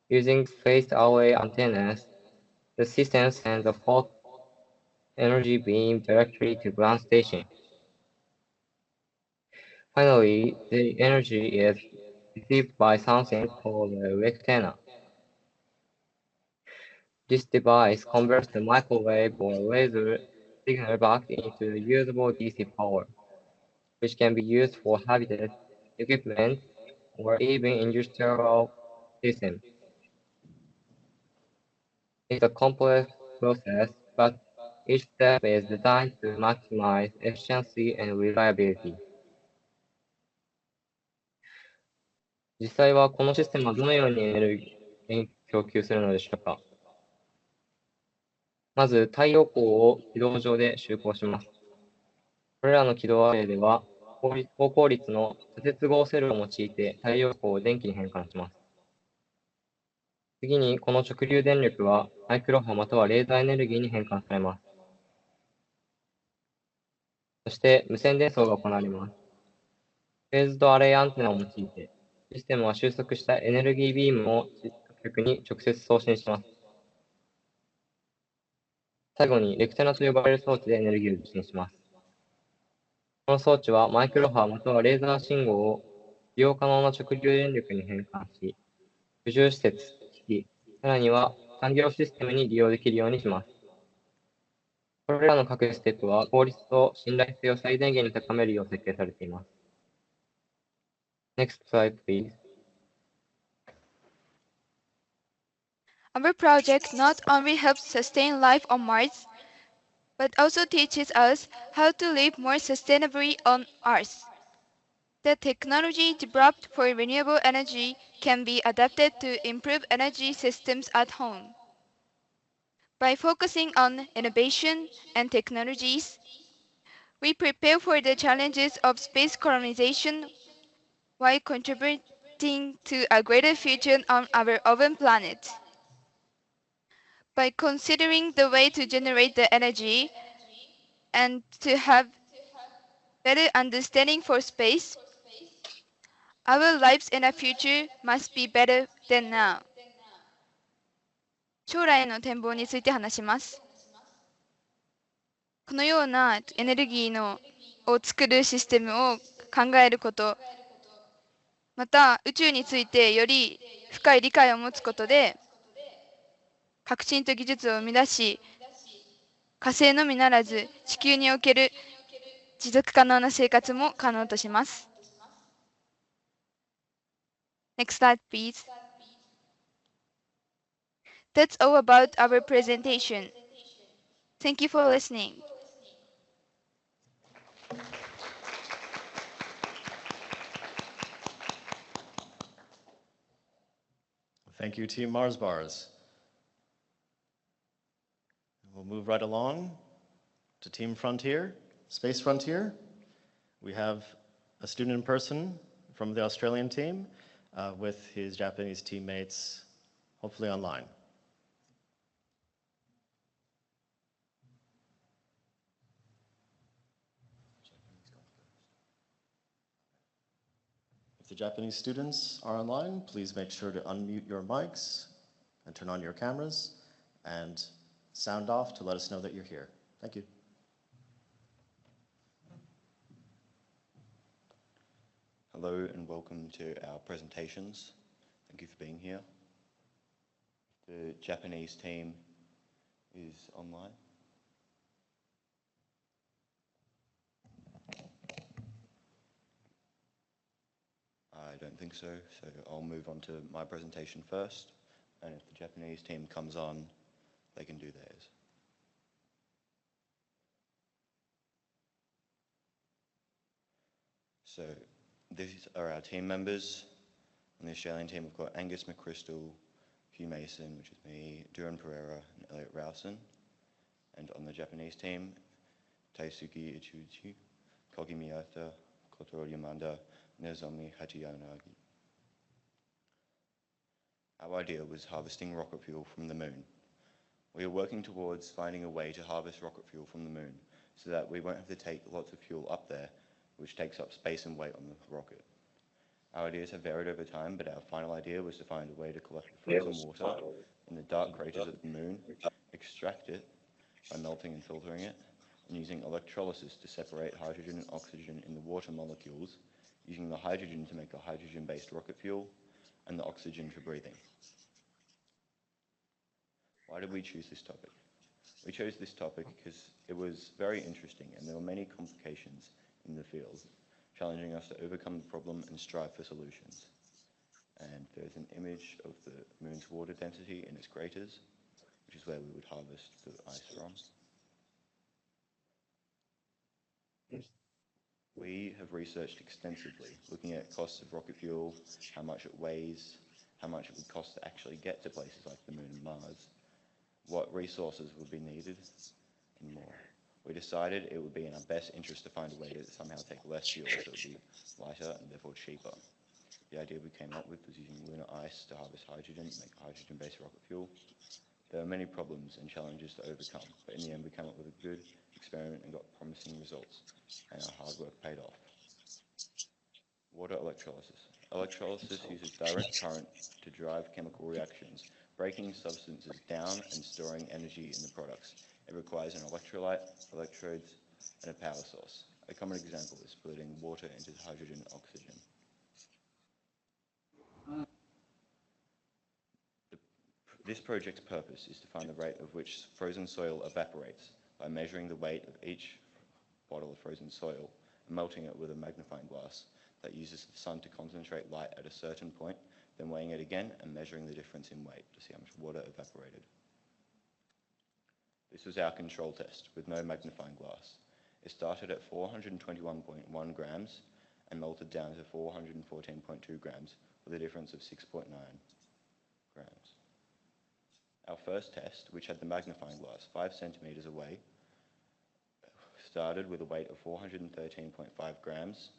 Using phased array antennas, the system sends a hot energy beam directly to ground station. Finally, the energy is received by something called a rectenna. This device converts the microwave or laser signal back into usable DC power, which can be used for habitat, equipment, or even industrial systems. It's a complex process, but each step is designed to maximize efficiency and reliability. 実際はこのシステムはどのようにエネルギーを供給するのでしょうか。まず、太陽光を軌道上で就航します。これらの軌道アレイでは、高効率の多接合セルを用いて太陽光を電気に変換します。次に、この直流電力はマイクロ波またはレーザーエネルギーに変換されます。そして、無線伝送が行われます。フェーズドアレイアンテナを用いて、システムは収束したエネルギービームを顧客に直接送信します。最後に、レクテナと呼ばれる装置でエネルギーを受信します。この装置はマイクロ波またはレーザー信号を利用可能な直流電力に変換し、居住施設、機器、さらには産業システムに利用できるようにします。これらの各ステップは効率と信頼性を最大限に高めるよう設計されています。Next slide, please. Our project not only helps sustain life on Mars, but also teaches us how to live more sustainably on Earth. The technology developed for renewable energy can be adapted to improve energy systems at home. By focusing on innovation and technologies, we prepare for the challenges of space colonization while contributing to a greater future on our own planet. By considering the way to generate the energy and to have better understanding for space, our lives in the future must be better than now. 将来の展望について話します。このようなエネルギーのを作るシステムを考えること、また宇宙についてより深い理解を持つことで革新と技術を生み出し、火星のみならず地球における持続可能な生活も可能とします。Next slide, please. That's all about our presentation. Thank you for listening. Thank you, Team Mars Bars. We'll move right along to Team Frontier, Space Frontier. We have a student in person from the Australian team with his Japanese teammates, hopefully online. If the Japanese students are online, please make sure to unmute your mics and turn on your cameras and sound off to let us know that you're here. Thank you. Hello and welcome to our presentations. Thank you for being here. The Japanese team is online. I don't think so, so I'll move on to my presentation first, and if the Japanese team comes on, they can do theirs. So these are our team members. On the Australian team, we've got Angus McChrystal, Hugh Mason, which is me, Duran Pereira, and Elliot Rowson. And on the Japanese team, Taisuke Ichiuchi, Kogi Miyata, Kotaro Yamada, Nozomi Hachiyanagi. Our idea was harvesting rocket fuel from the moon. We are working towards finding a way to harvest rocket fuel from the moon so that we won't have to take lots of fuel up there, which takes up space and weight on the rocket. Our ideas have varied over time, but our final idea was to find a way to collect the frozen water in the dark craters of the moon, extract it by melting and filtering it, and using electrolysis to separate hydrogen and oxygen in the water molecules, using the hydrogen to make a hydrogen-based rocket fuel, and the oxygen for breathing. Why did we choose this topic? We chose this topic because it was very interesting and there were many complications in the field, challenging us to overcome the problem and strive for solutions. And there's an image of the moon's water density in its craters, which is where we would harvest the ice from. We have researched extensively, looking at costs of rocket fuel, how much it weighs, how much it would cost to actually get to places like the moon and Mars, what resources would be needed, and more. We decided it would be in our best interest to find a way to somehow take less fuel so it would be lighter and therefore cheaper. The idea we came up with was using lunar ice to harvest hydrogen, make hydrogen-based rocket fuel. There were many problems and challenges to overcome, but in the end we came up with a good experiment and got promising results, and our hard work paid off. Water electrolysis. Electrolysis uses direct current to drive chemical reactions, breaking substances down and storing energy in the products. It requires an electrolyte, electrodes, and a power source. A common example is splitting water into hydrogen and oxygen. This project's purpose is to find the rate of which frozen soil evaporates by measuring the weight of each bottle of frozen soil and melting it with a magnifying glass that uses the sun to concentrate light at a certain point, then weighing it again and measuring the difference in weight to see how much water evaporated. This was our control test with no magnifying glass. It started at 421.1 grams and melted down to 414.2 grams with a difference of 6.9 grams. Our first test, which had the magnifying glass 5 centimeters away, started with a weight of 413.5 grams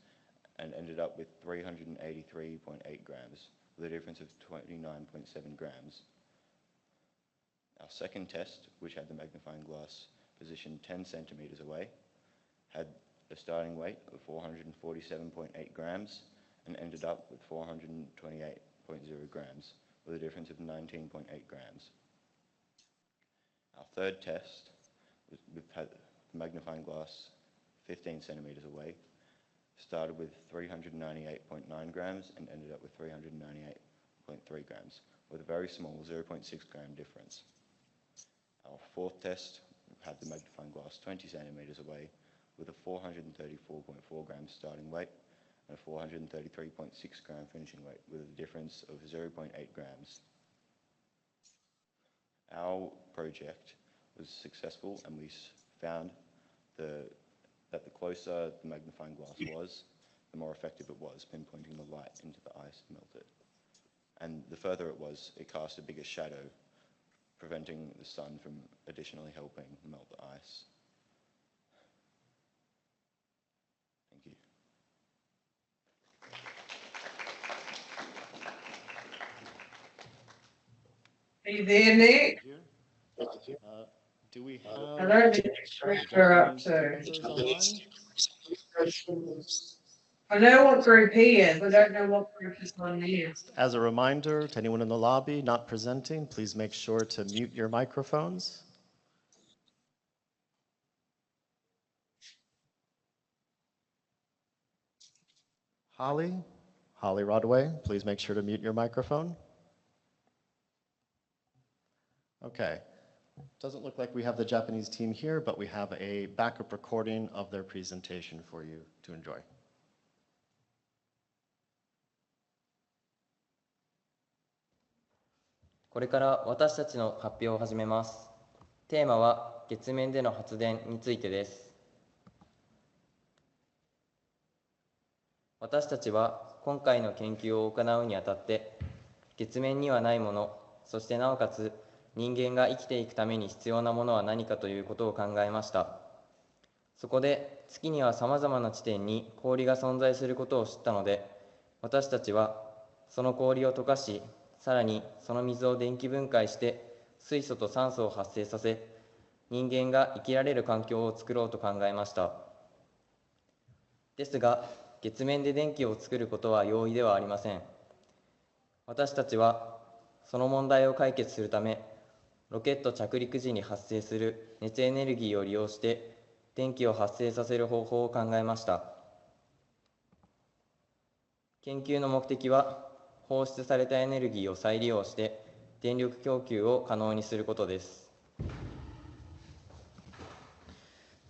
and ended up with 383.8 grams with a difference of 29.7 grams. Our second test, which had the magnifying glass positioned 10 centimeters away, had a starting weight of 447.8 grams and ended up with 428.0 grams with a difference of 19.8 grams. Our third test, the magnifying glass 15 centimeters away, started with 398.9 grams and ended up with 398.3 grams, with a very small 0.6 gram difference. Our fourth test had the magnifying glass 20 centimeters away with a 434.4 gram starting weight and a 433.6 gram finishing weight with a difference of 0.8 grams. Our project was successful, and we found that the closer the magnifying glass was, the more effective it was, pinpointing the light into the ice to melt it. And the further it was, it cast a bigger shadow, preventing the sun from additionally helping melt the ice. Thank you. Are you there, Nick? Do we I have don't think we're up Japanese to. team members online? I know what group he is, but I don't know what group his one is. As a reminder to anyone in the lobby not presenting, please make sure to mute your microphones. Holly Rodway, please make sure to mute your microphone. Okay. Doesn't look like we have the Japanese team here, but we have a backup recording of their presentation for you to enjoy. これから私たちの発表を始めます。テーマは月面での発電についてです。私たちは今回の研究を行うにあたって、月面にはないもの、そしてなおかつ人間が生きていくために必要なものは何かということを考えました。そこで月にはさまざまな地点に氷が存在することを知ったので、私たちはその氷を溶かし、さらにその水を電気分解して水素と酸素を発生させ、人間が生きられる環境を作ろうと考えました。ですが、月面で電気を作ることは容易ではありません。私たちはその問題を解決するため、ロケット着陸時に発生する熱エネルギーを利用して電気を発生させる方法を考えました。研究の目的は、放出されたエネルギーを再利用して電力供給を可能にすることです。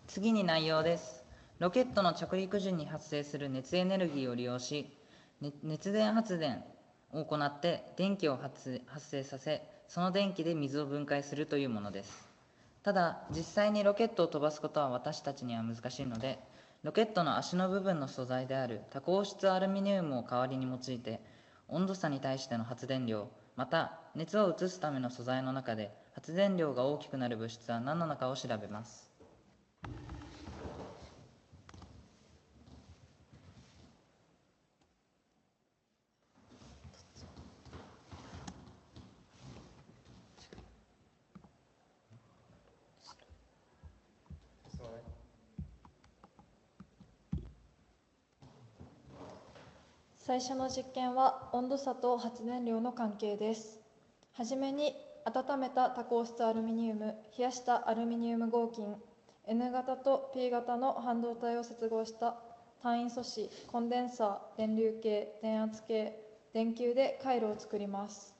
次に内容です。ロケットの着陸時に発生する熱エネルギーを利用し、熱電発電を行って電気を発生させ、その電気で水を分解するというものです。ただ、実際にロケットを飛ばすことは私たちには難しいので、ロケットの足の部分の素材である多孔質アルミニウムを代わりに用いて、温度差に対しての発電量、また熱を移すための素材の中で発電量が大きくなる物質は何なのかを調べます。最初の実験は温度差と発電量の関係です。はじめに温めた多孔質アルミニウム、冷やしたアルミニウム合金、N 型と P 型の半導体を接合した単位素子、コンデンサー、電流計、電圧計、電球で回路を作ります。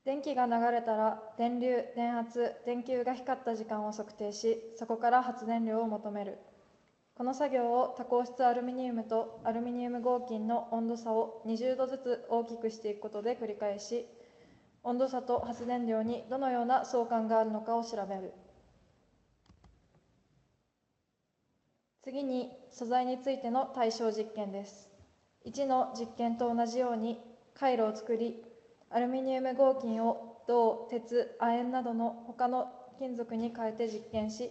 電気が流れたら電流、電圧、電球が光った時間を測定し、そこから発電量を求める。この作業を多孔質アルミニウムとアルミニウム合金の温度差を20度ずつ大きくしていくことで繰り返し、温度差と発電量にどのような相関があるのかを調べる。次に素材についての対象実験です。1の実験と同じように回路を作り、アルミニウム合金を銅、鉄、亜鉛などの他の金属に変えて実験し、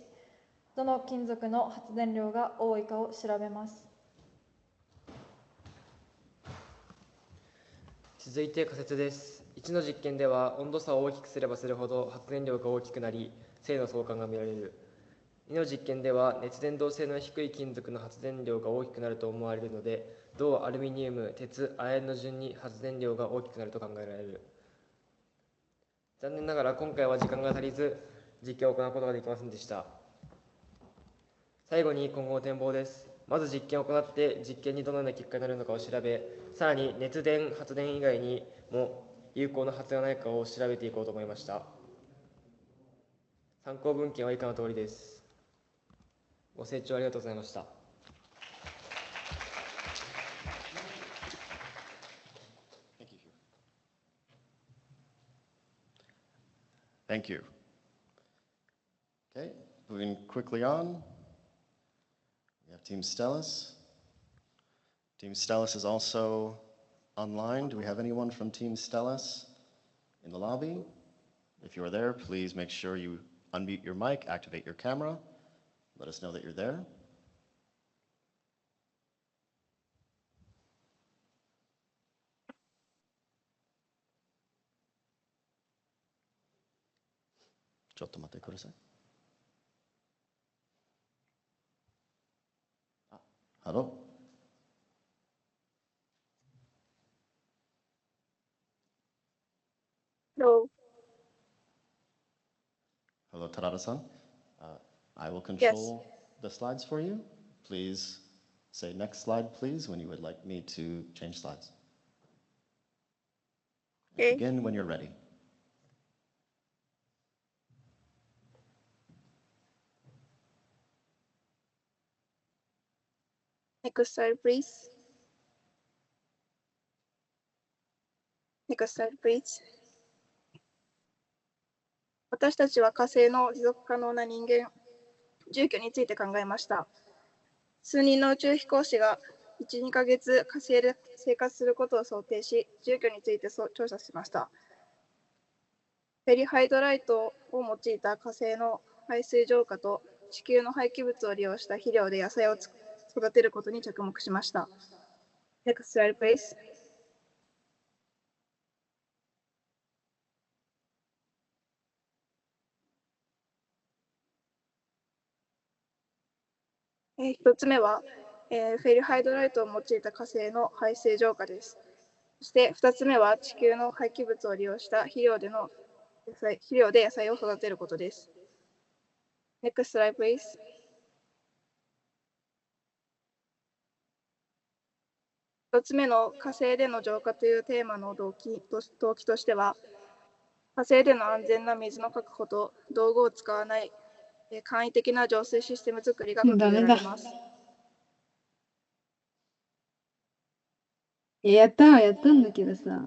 どの金属の発電量が多いかを調べます。続いて仮説です。1の実験では温度差を大きくすればするほど発電量が大きくなり、正の相関が見られる。2の実験では熱伝導性の低い金属の発電量が大きくなると思われるので、銅、アルミニウム、鉄、亜鉛の順に発電量が大きくなると考えられる。残念ながら今回は時間が足りず、実験を行うことができませんでした。最後に今後の展望です。まず実験を行って、実験にどのような結果になるのかを調べ、さらに熱電、発電以外にも有効な発電がないかを調べていこうと思いました。参考文献は以下の通りです。ご清聴ありがとうございました。Thank you. Okay, moving quickly on. We have Team Stellus. Team Stellus is also online. Do we have anyone from Team Stellus in the lobby? If you are there, please make sure you unmute your mic, activate your camera. Let us know that you're there. Hello? Hello. Hello, Tarada-san. I will control the slides for you. Please say next slide, please, when you would like me to change slides. Okay. Begin when you're ready. Next slide, please. Next slide, please. 私たちは火星の持続可能な人間住居について考えました。数人の宇宙飛行士が1、2ヶ月火星で生活することを想定し、住居について調査しました。フェリハイドライトを用いた火星の排水浄化と地球の廃棄物を利用した肥料で野菜を育てることに着目しました。Next slide, please. 1つ目は、フェリハイドライトを用いた火星の排水浄化です。そして2つ目は地球の廃棄物を利用した肥料で野菜を育てることです。Next slide, please. 1つ目の火星での浄化というテーマの動機としては、火星での安全な水の確保と道具を使わない簡易的な浄水システム作りが掲げられます。やったんだけどさ。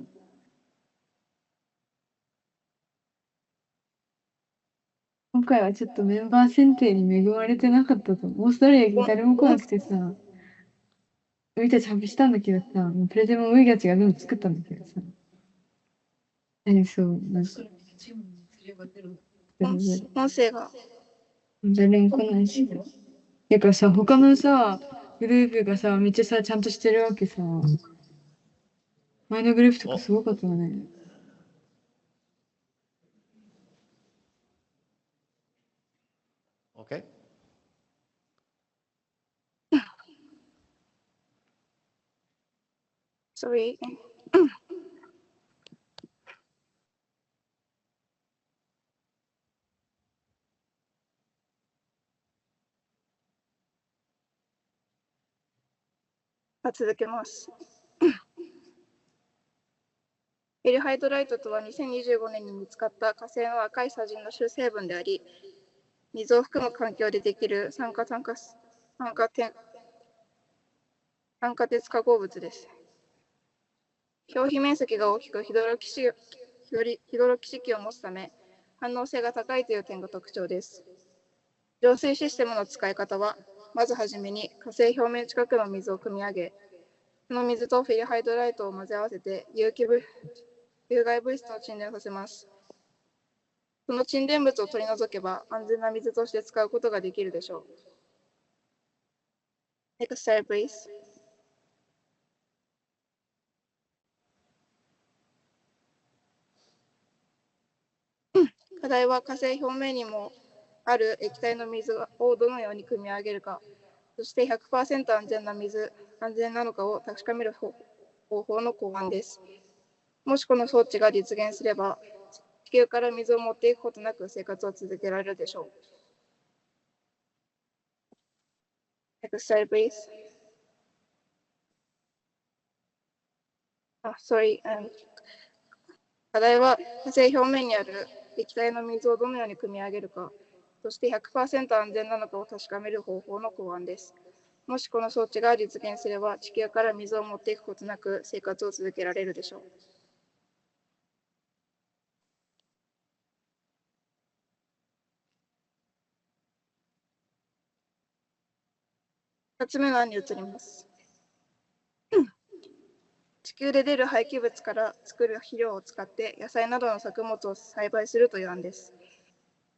今回はちょっとメンバー選定に恵まれてなかったと。オーストラリアに誰も来なくてさ、ウイたち発表したんだけどさ、プレゼンもウイたちが全部作ったんだけどさ。そう、なんか。音声が。誰も来ないし。だからさ、他のさ、グループがさ、めっちゃさ、ちゃんとしてるわけさ。前のグループとかすごかったよね。Okay. Sorry. 続けます。フェリハイドライトとは2025年に見つかった火星の赤い砂塵の主成分であり、水を含む環境でできる酸化鉄化合物です。表皮面積が大きくヒドロキシ器を持つため、反応性が高いという点が特徴です。浄水システムの使い方は、まずはじめに火星表面近くの水を汲み上げ、その水とフェリハイドライトを混ぜ合わせて有害物質を沈殿させます。その沈殿物を取り除けば安全な水として使うことができるでしょう。Next slide, please. 課題は火星表面にもある液体の水をどのように汲み上げるか、そして 100% 安全なのかを確かめる方法の考案です。もしこの装置が実現すれば、球から水を持っていくことなく生活を続けられるでしょう。Next slide, please. Sorry. 課題は火星表面にある液体の水をどのように汲み上げるか、そして 100% 安全なのかを確かめる方法の考案です。もしこの装置が実現すれば、地球から水を持っていくことなく生活を続けられるでしょう。2つ目の案に移ります。地球で出る廃棄物から作る肥料を使って野菜などの作物を栽培するという案です。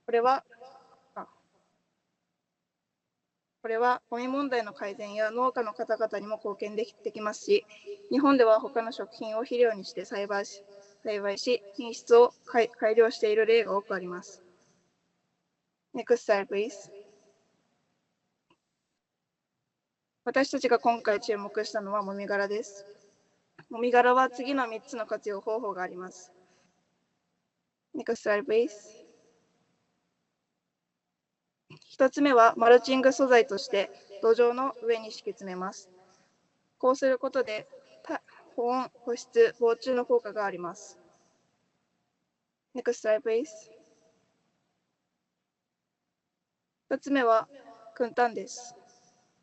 これはゴミ問題の改善や農家の方々にも貢献できますし、日本では他の食品を肥料にして栽培し、品質を改良している例が多くあります。Next slide, please. 私たちが今回注目したのはもみ殻です。もみ殻は次の3つの活用方法があります。Next slide, please. 1つ目はマルチング素材として土壌の上に敷き詰めます。こうすることで保温、保湿、防虫の効果があります。Next slide, please. 2つ目は燻炭です。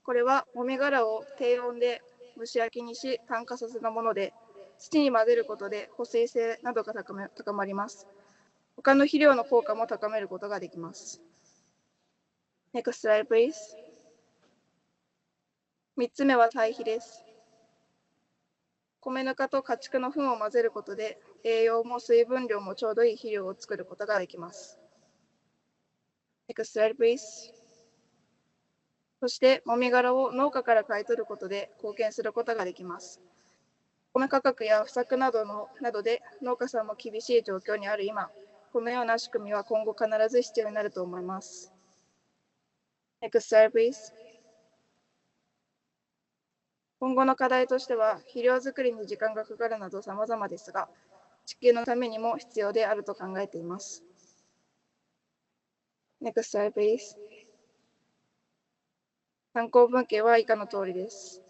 これはもみ殻を低温で蒸し焼きにし炭化させたもので、土に混ぜることで保水性などが高まります。他の肥料の効果も高めることができます。Next slide, please. 3つ目は堆肥です。米ぬかと家畜の糞を混ぜることで栄養も水分量もちょうどいい肥料を作ることができます。Next slide, please. そしてもみ殻を農家から買い取ることで貢献することができます。米価格や不作などで農家さんも厳しい状況にある今、このような仕組みは今後必ず必要になると思います。Next slide, please. 今後の課題としては、肥料作りに時間がかかるなど様々ですが、地球のためにも必要であると考えています。Next slide, please. 参考文献は以下の通りです。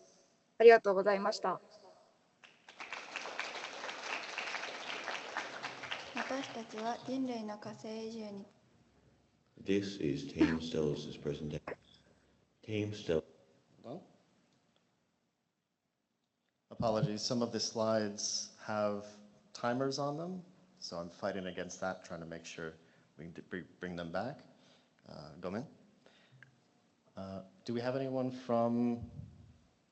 ありがとうございました。私たちは人類の火星移住に This is Team Stellus' presentation. Team Stellus. Apologies, some of the slides have timers on them, so I'm fighting against that, trying to make sure we can bring them back. Gomin? Do we have anyone from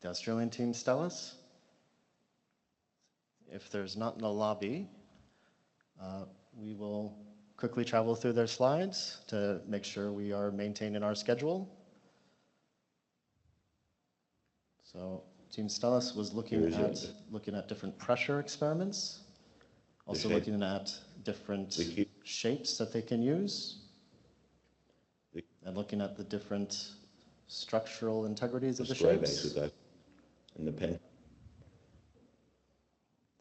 the Australian team Stellus? If there's not in the lobby, we will quickly travel through their slides to make sure we are maintaining our schedule. So Team Stellus was looking at different pressure experiments, also looking at different shapes that they can use, and looking at the different structural integrities of the shapes. And the pen.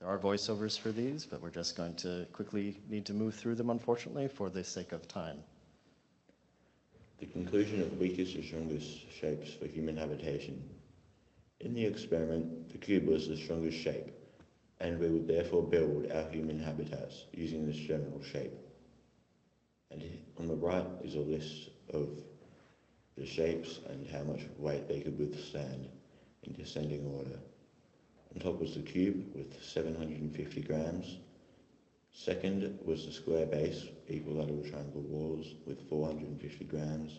There are voiceovers for these, but we're just going to quickly need to move through them, unfortunately, for the sake of time. The conclusion of weakest and strongest shapes for human habitation. In the experiment, the cube was the strongest shape, and we would therefore build our human habitats using this general shape. And on the right is a list of the shapes and how much weight they could withstand in descending order. On top was the cube with 750 grams. Second was the square base, equilateral triangle walls with 450 grams.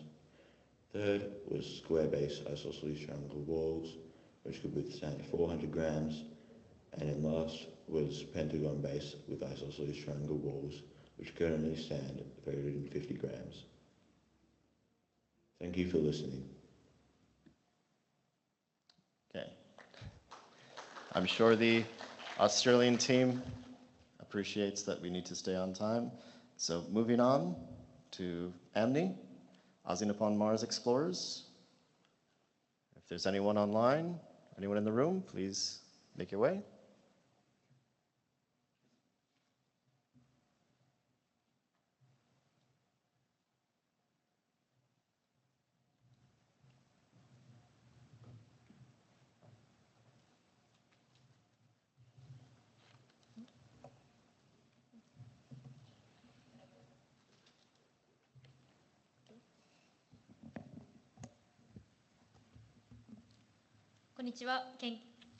Third was square base isosceles triangle walls, which could withstand 400 grams. And then last was pentagon base with isosceles triangle walls, which could only stand 350 grams. Thank you for listening. Okay. I'm sure the Australian team appreciates that we need to stay on time. So moving on to AMNI, Aussie Nippon Mars Explorers. If there's anyone online, anyone in the room, please make your way. こんにちは。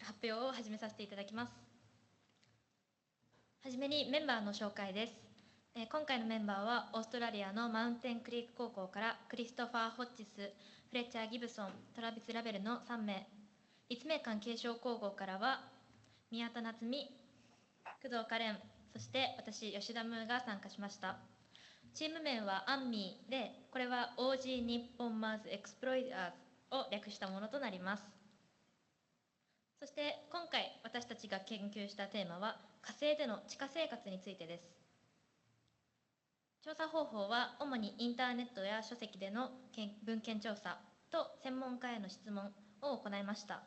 発表を始めさせていただきます。はじめにメンバーの紹介です。今回のメンバーはオーストラリアのマウンテンクリーク高校からクリストファー・ホッチス、フレッチャー・ギブソン、トラビス・ラベルの3名、立命館継承高校からは宮田夏美、工藤カレン、そして私吉田ムーが参加しました。チーム名はアンミーで、これは OG 日本マーズエクスプロイターズを略したものとなります。そして今回私たちが研究したテーマは火星での地下生活についてです。調査方法は主にインターネットや書籍での文献調査と専門家への質問を行いました。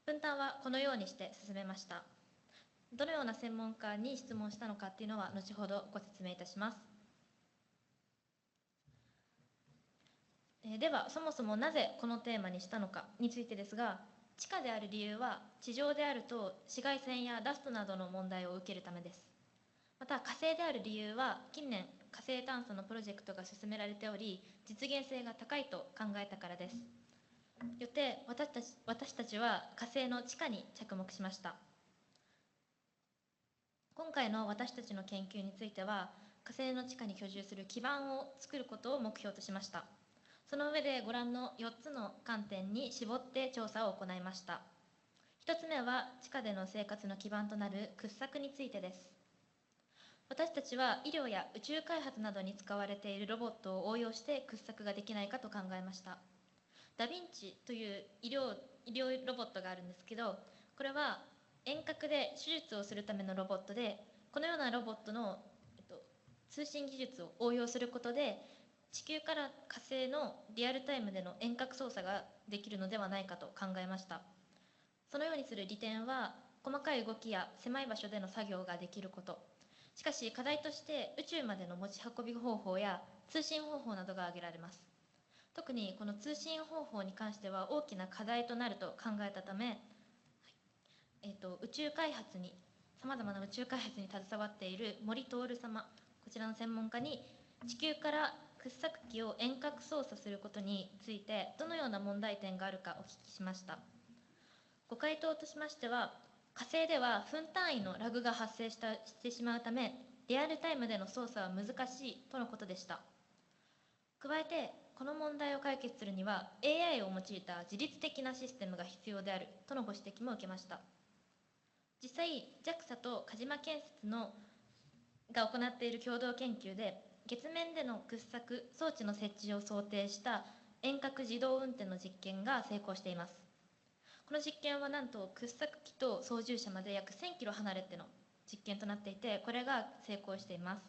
分担はこのようにして進めました。どのような専門家に質問したのかっていうのは後ほどご説明いたします。ではそもそもなぜこのテーマにしたのかについてですが、地下である理由は地上であると紫外線やダストなどの問題を受けるためです。また火星である理由は近年火星探査のプロジェクトが進められており、実現性が高いと考えたからです。よって私たちは火星の地下に着目しました。今回の私たちの研究については火星の地下に居住する基盤を作ることを目標としました。その上でご覧の4つの観点に絞って調査を行いました。1つ目は地下での生活の基盤となる掘削についてです。私たちは医療や宇宙開発などに使われているロボットを応用して掘削ができないかと考えました。ダヴィンチという医療ロボットがあるんですけど、これは遠隔で手術をするためのロボットで、このようなロボットの、通信技術を応用することで地球から火星のリアルタイムでの遠隔操作ができるのではないかと考えました。そのようにする利点は細かい動きや狭い場所での作業ができること。しかし課題として宇宙までの持ち運び方法や通信方法などが挙げられます。特にこの通信方法に関しては大きな課題となると考えたため、宇宙開発にさまざまな宇宙開発に携わっている森徹様、こちらの専門家に地球から掘削機を遠隔操作することについてどのような問題点があるかお聞きしました。ご回答としましては、火星では分単位のラグが発生してしまうためリアルタイムでの操作は難しいとのことでした。加えてこの問題を解決するには AI を用いた自律的なシステムが必要であるとのご指摘も受けました。実際 JAXA と鹿島建設が行っている共同研究で月面での掘削装置の設置を想定した遠隔自動運転の実験が成功しています。この実験はなんと掘削機と操縦者まで約1000キロ離れての実験となっていて、これが成功しています。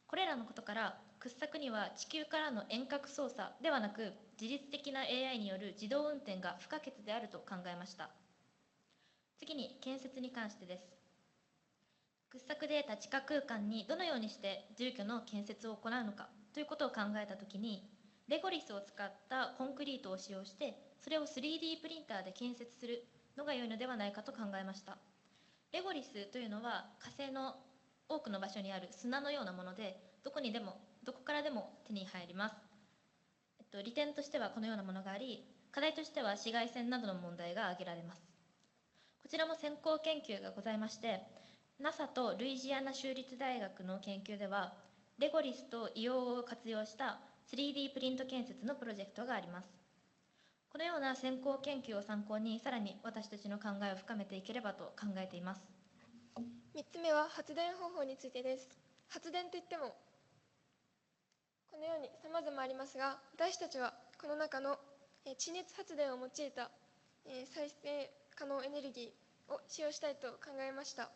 これらのことから掘削には地球からの遠隔操作ではなく自律的な AI による自動運転が不可欠であると考えました。次に建設に関してです。掘削で得た地下空間にどのようにして住居の建設を行うのかということを考えたときに、レゴリスを使ったコンクリートを使用してそれを 3D プリンターで建設するのが良いのではないかと考えました。レゴリスというのは火星の多くの場所にある砂のようなもので、どこからでも手に入ります。利点としてはこのようなものがあり、課題としては紫外線などの問題が挙げられます。こちらも先行研究がございまして、NASA とルイジアナ州立大学の研究ではレゴリスと硫黄を活用した 3D プリント建設のプロジェクトがあります。このような先行研究を参考にさらに私たちの考えを深めていければと考えています。3つ目は発電方法についてです。発電といってもこのように様々ありますが、私たちはこの中の地熱発電を用いた再生可能エネルギーを使用したいと考えました。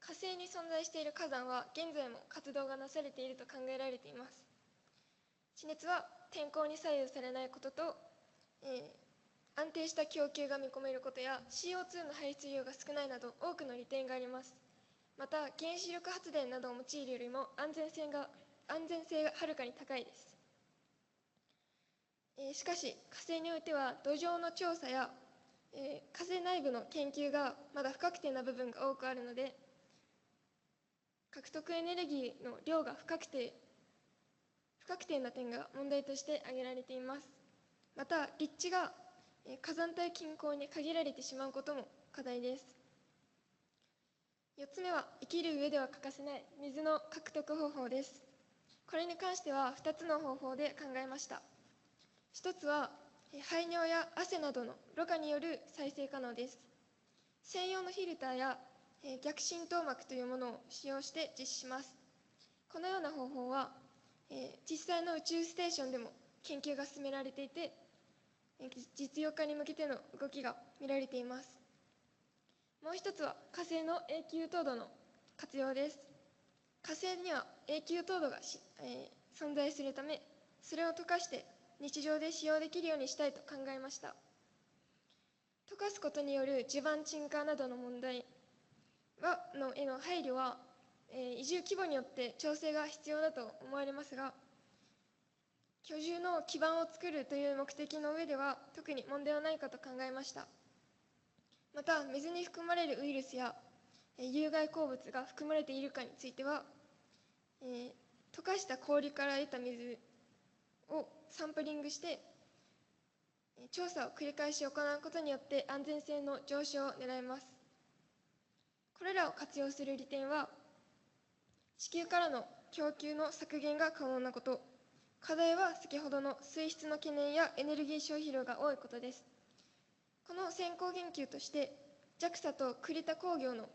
火星に存在している火山は現在も活動がなされていると考えられています。地熱は天候に左右されないことと、安定した供給が見込めることや CO2 の排出量が少ないなど多くの利点があります。また原子力発電などを用いるよりも安全性がはるかに高いです。しかし火星においては土壌の調査や、火星内部の研究がまだ不確定な部分が多くあるので、獲得エネルギーの量が不確定な点が問題として挙げられています。また立地が火山帯近郊に限られてしまうことも課題です。4つ目は生きる上では欠かせない水の獲得方法です。これに関しては2つの方法で考えました。1つは排尿や汗などのろ過による再生可能です。専用のフィルターや逆浸透膜というものを使用して実施します。このような方法は実際の宇宙ステーションでも研究が進められていて、実用化に向けての動きが見られています。もう一つは火星の永久凍土の活用です。火星には永久凍土が存在するため、それを溶かして日常で使用できるようにしたいと考えました。溶かすことによる地盤沈下などの問題への配慮は、移住規模によって調整が必要だと思われますが、居住の基盤を作るという目的の上では特に問題はないかと考えました。また、水に含まれるウイルスや有害鉱物が含まれているかについては、溶かした氷から得た水をサンプリングして調査を繰り返し行うことによって安全性の上昇を狙います。これらを活用する利点は、地球からの供給の削減が可能なこと、課題は先ほどの水質の懸念やエネルギー消費量が多いことです。この先行研究として JAXA と栗田工業の、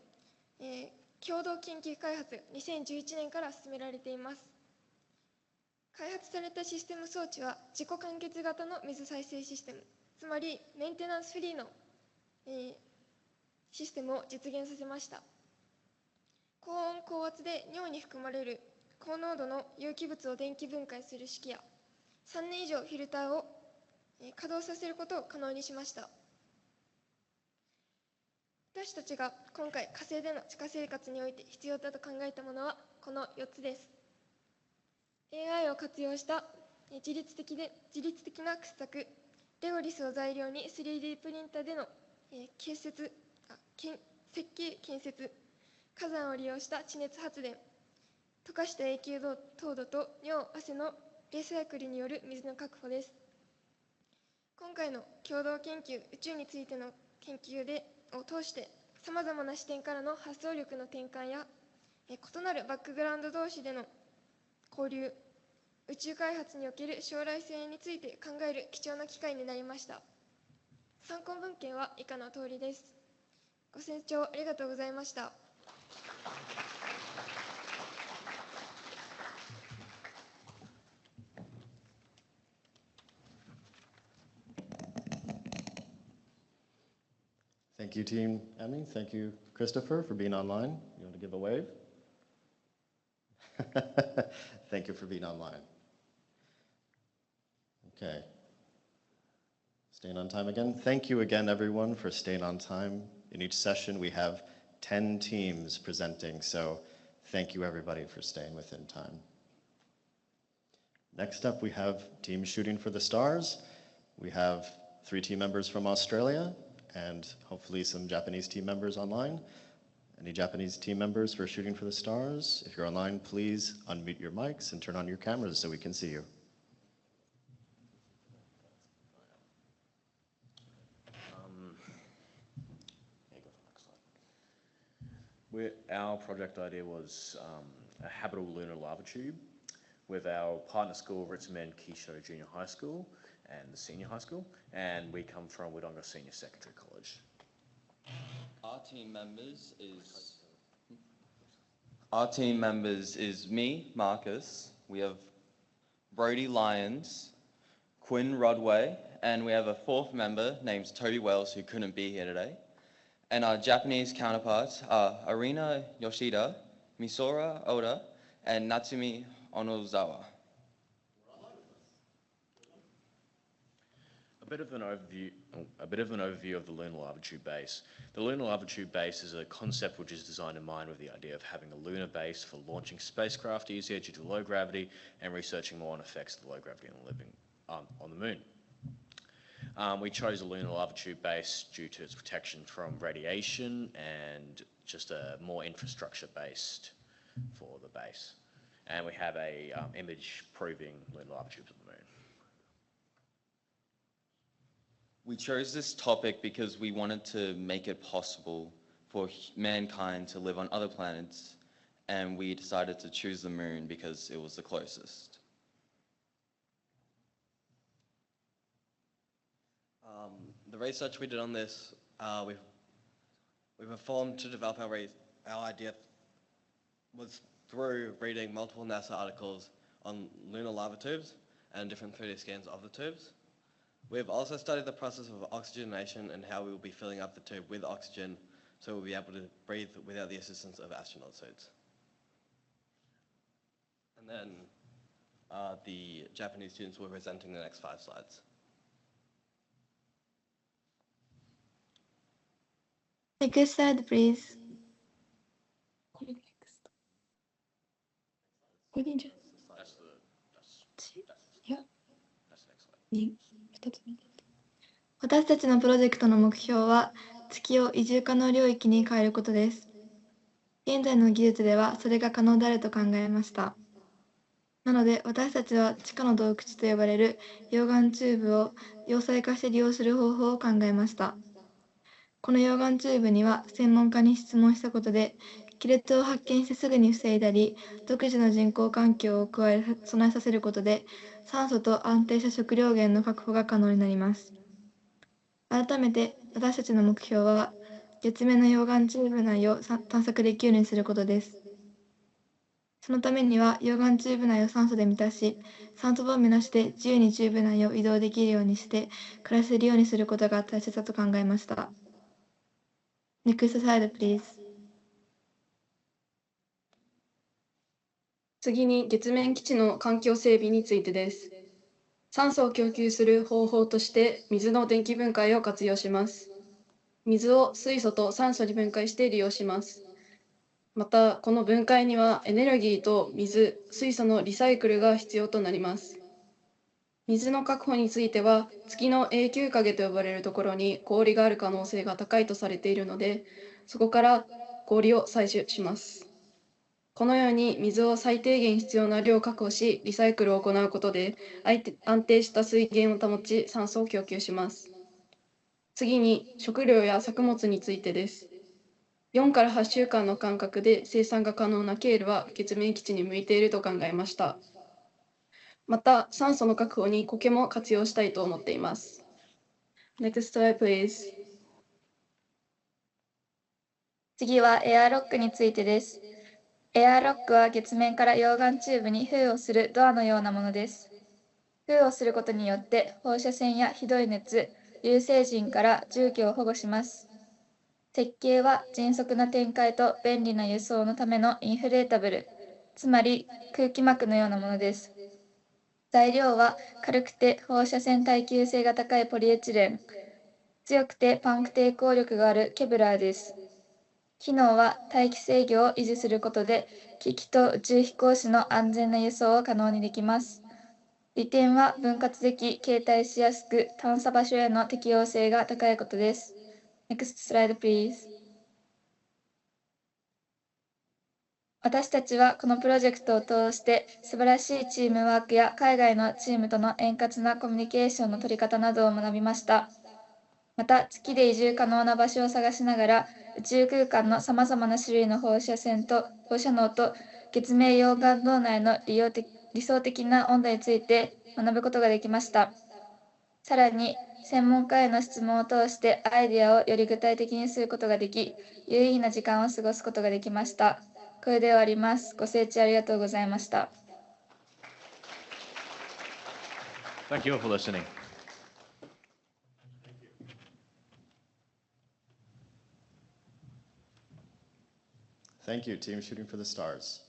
共同研究開発が2011年から進められています。開発されたシステム装置は自己完結型の水再生システム、つまりメンテナンスフリーの、システムを実現させました。高温高圧で尿に含まれる高濃度の有機物を電気分解する式や3年以上フィルターを稼働させることを可能にしました。私たちが今回火星での地下生活において必要だと考えたものはこの4つです。AI を活用した自律的な掘削、レゴリスを材料に 3D プリンターでの設計建設、火山を利用した地熱発電、溶かした永久凍土と尿・汗のリサイクルによる水の確保です。今回の共同研究、宇宙についての研究を通して、さまざまな視点からの発想力の転換や、異なるバックグラウンド同士での交流、宇宙開発における将来性について考える貴重な機会になりました。参考文献は以下の通りです。ご清聴ありがとうございました。Thank you, Team Emmy. Thank you, Christopher, for being online. You want to give a wave? Thank you for being online. Okay. Staying on time again. Thank you again, everyone, for staying on time. In each session, we have 10 teams presenting, so thank you, everybody, for staying within time. Next up, we have Team Shooting for the Stars. We have 3 team members from Australia, and hopefully some Japanese team members online. Any Japanese team members for Shooting for the Stars? If you're online, please unmute your mics and turn on your cameras so we can see you. Our project idea was a habitable lunar lava tube with our partner school, Ritzaman Kisho Junior High School, and the Senior High School, and we come from Wodonga Senior Secondary College. Our team members is me, Marcus. We have Brody Lyons, Quinn Rodway, and we have a 4th member named Toby Wells who couldn't be here today. And our Japanese counterparts are Arina Yoshida, Misora Oda, and Natsumi Onozawa. A bit of an overview of the Lunar Lava Tube Base. The Lunar Lava Tube Base is a concept which is designed in mind with the idea of having a lunar base for launching spacecraft easier due to low gravity and researching more on effects of the low gravity on living on the moon. We chose a lunar lava tube base due to its protection from radiation and just a more infrastructure based for the base. And we have a image proving lunar lava tubes on the moon. We chose this topic because we wanted to make it possible for mankind to live on other planets, and we decided to choose the moon because it was the closest. The research we did on this, we've performed to develop our idea was through reading multiple NASA articles on lunar lava tubes and different 3D scans of the tubes. We've also studied the process of oxygenation and how we will be filling up the tube with oxygen so we'll be able to breathe without the assistance of astronaut suits. And then the Japanese students will be presenting the next 5 slides. Next slide, please. Yeah. 私たちのプロジェクトの目標は月を移住可能領域に変えることです。現在の技術ではそれが可能であると考えました。なので私たちは地下の洞窟と呼ばれる溶岩チューブを要塞化して利用する方法を考えました。この溶岩チューブには専門家に質問したことで亀裂を発見してすぐに防いだり独自の人工環境を備えさせることで酸素と安定した食料源の確保が可能になります。改めて私たちの目標は月面の溶岩チューブ内を探索できるようにすることです。そのためには溶岩チューブ内を酸素で満たし酸素ボンベなしで自由にチューブ内を移動できるようにして暮らせるようにすることが大切だと考えました。Next slide, please. 次に月面基地の環境整備についてです。酸素を供給する方法として水の電気分解を活用します。水を水素と酸素に分解して利用します。また、この分解にはエネルギーと水、水素のリサイクルが必要となります。水の確保については、月の永久影と呼ばれるところに氷がある可能性が高いとされているので、そこから氷を採取します。このように水を最低限必要な量確保し、リサイクルを行うことで、安定した水源を保ち、酸素を供給します。次に、食料や作物についてです。4から8週間の間隔で生産が可能なケールは月面基地に向いていると考えました。また、酸素の確保に苔も活用したいと思っています。Next slide, please. 次はエアロックについてです。エアロックは月面から溶岩チューブに封をするドアのようなものです。封をすることによって放射線やひどい熱、有星人から住居を保護します。設計は迅速な展開と便利な輸送のためのインフレータブル、つまり空気膜のようなものです。材料は軽くて放射線耐久性が高いポリエチレン、強くてパンク抵抗力があるケブラーです。機能は大気制御を維持することで機器と宇宙飛行士の安全な輸送を可能にできます。利点は分割でき、携帯しやすく、探査場所への適応性が高いことです。Next slide, please. 私たちはこのプロジェクトを通して素晴らしいチームワークや海外のチームとの円滑なコミュニケーションの取り方などを学びました。また、月で移住可能な場所を探しながら、宇宙空間のさまざまな種類の放射能と月面溶岩洞内の理想的な温度について学ぶことができました。さらに、専門家への質問を通してアイデアをより具体的にすることができ、有意義な時間を過ごすことができました。これで終わります。ご清聴ありがとうございました。Thank you all for listening. Thank you, Team Shooting for the Stars.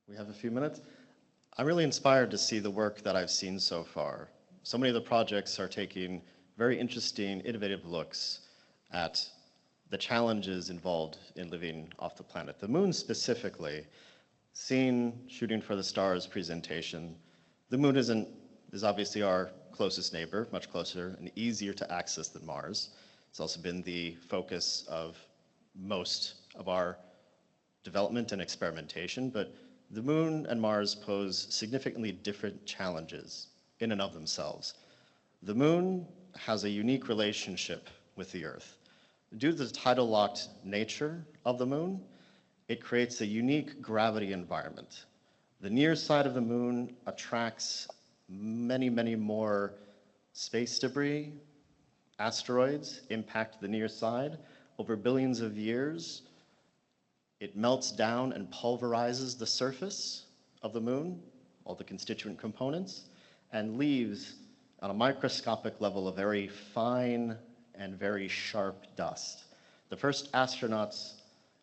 We have a few minutes. I'm really inspired to see the work that I've seen so far. So many of the projects are taking very interesting, innovative looks at the challenges involved in living off the planet. The moon specifically, seeing Shooting for the Stars presentation, the moon is obviously our closest neighbor, much closer and easier to access than Mars. It's also been the focus of most of our development and experimentation, but the moon and Mars pose significantly different challenges in and of themselves. The moon has a unique relationship with the Earth. Due to the tidal-locked nature of the moon, it creates a unique gravity environment. The near side of the moon attracts many, many more space debris, asteroids impact the near side. Over billions of years, it melts down and pulverizes the surface of the moon, all the constituent components, and leaves on a microscopic level a very fine and very sharp dust. The first astronauts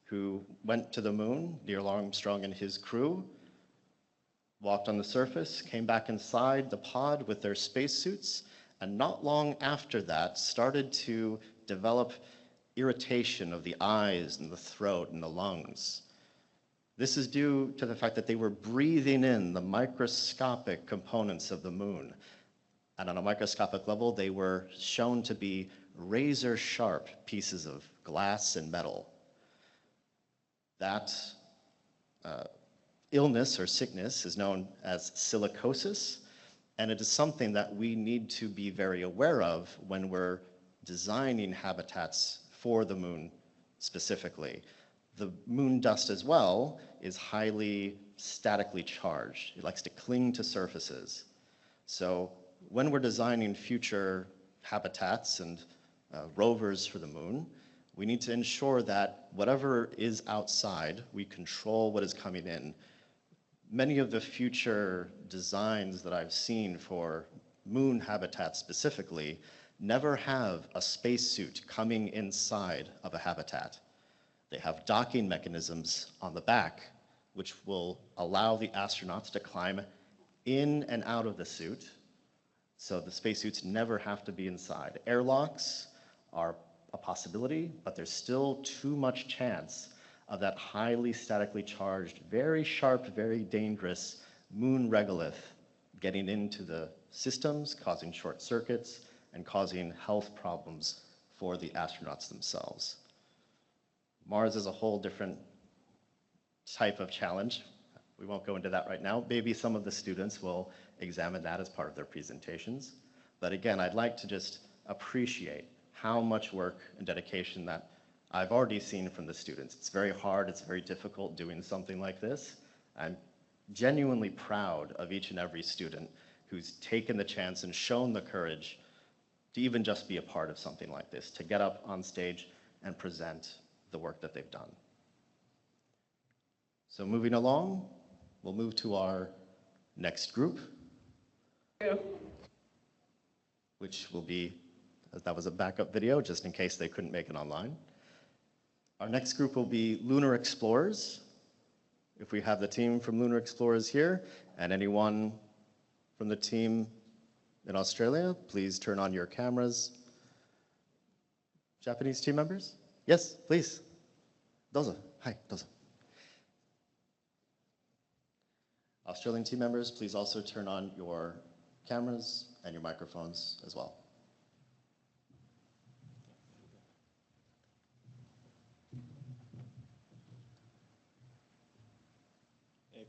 who went to the moon, Neil Armstrong and his crew, walked on the surface, came back inside the pod with their spacesuits, and not long after that started to develop irritation of the eyes and the throat and the lungs. This is due to the fact that they were breathing in the microscopic components of the moon. And on a microscopic level, they were shown to be razor sharp pieces of glass and metal. That illness or sickness is known as silicosis, and it is something that we need to be very aware of when we're designing habitats for the moon specifically. The moon dust as well is highly statically charged. It likes to cling to surfaces. So when we're designing future habitats and rovers for the moon, we need to ensure that whatever is outside, we control what is coming in. Many of the future designs that I've seen for moon habitats specifically never have a spacesuit coming inside of a habitat. They have docking mechanisms on the back, which will allow the astronauts to climb in and out of the suit, so the spacesuits never have to be inside. Airlocks are a possibility, but there's still too much chance of that highly statically charged, very sharp, very dangerous moon regolith getting into the systems, causing short circuits, and causing health problems for the astronauts themselves. Mars is a whole different type of challenge. We won't go into that right now. Maybe some of the students will examine that as part of their presentations. But again, I'd like to just appreciate how much work and dedication that I've already seen from the students. It's very hard, it's very difficult doing something like this. I'm genuinely proud of each and every student who's taken the chance and shown the courage to even just be a part of something like this, to get up on stage and present the work that they've done. So moving along, we'll move to our next group, which will be, that was a backup video just in case they couldn't make it online. Our next group will be Lunar Explorers. If we have the team from Lunar Explorers here, and anyone from the team in Australia, please turn on your cameras. Japanese team members? Yes, please. Dozo. Hi, dozo. Australian team members, please also turn on your cameras and your microphones as well. .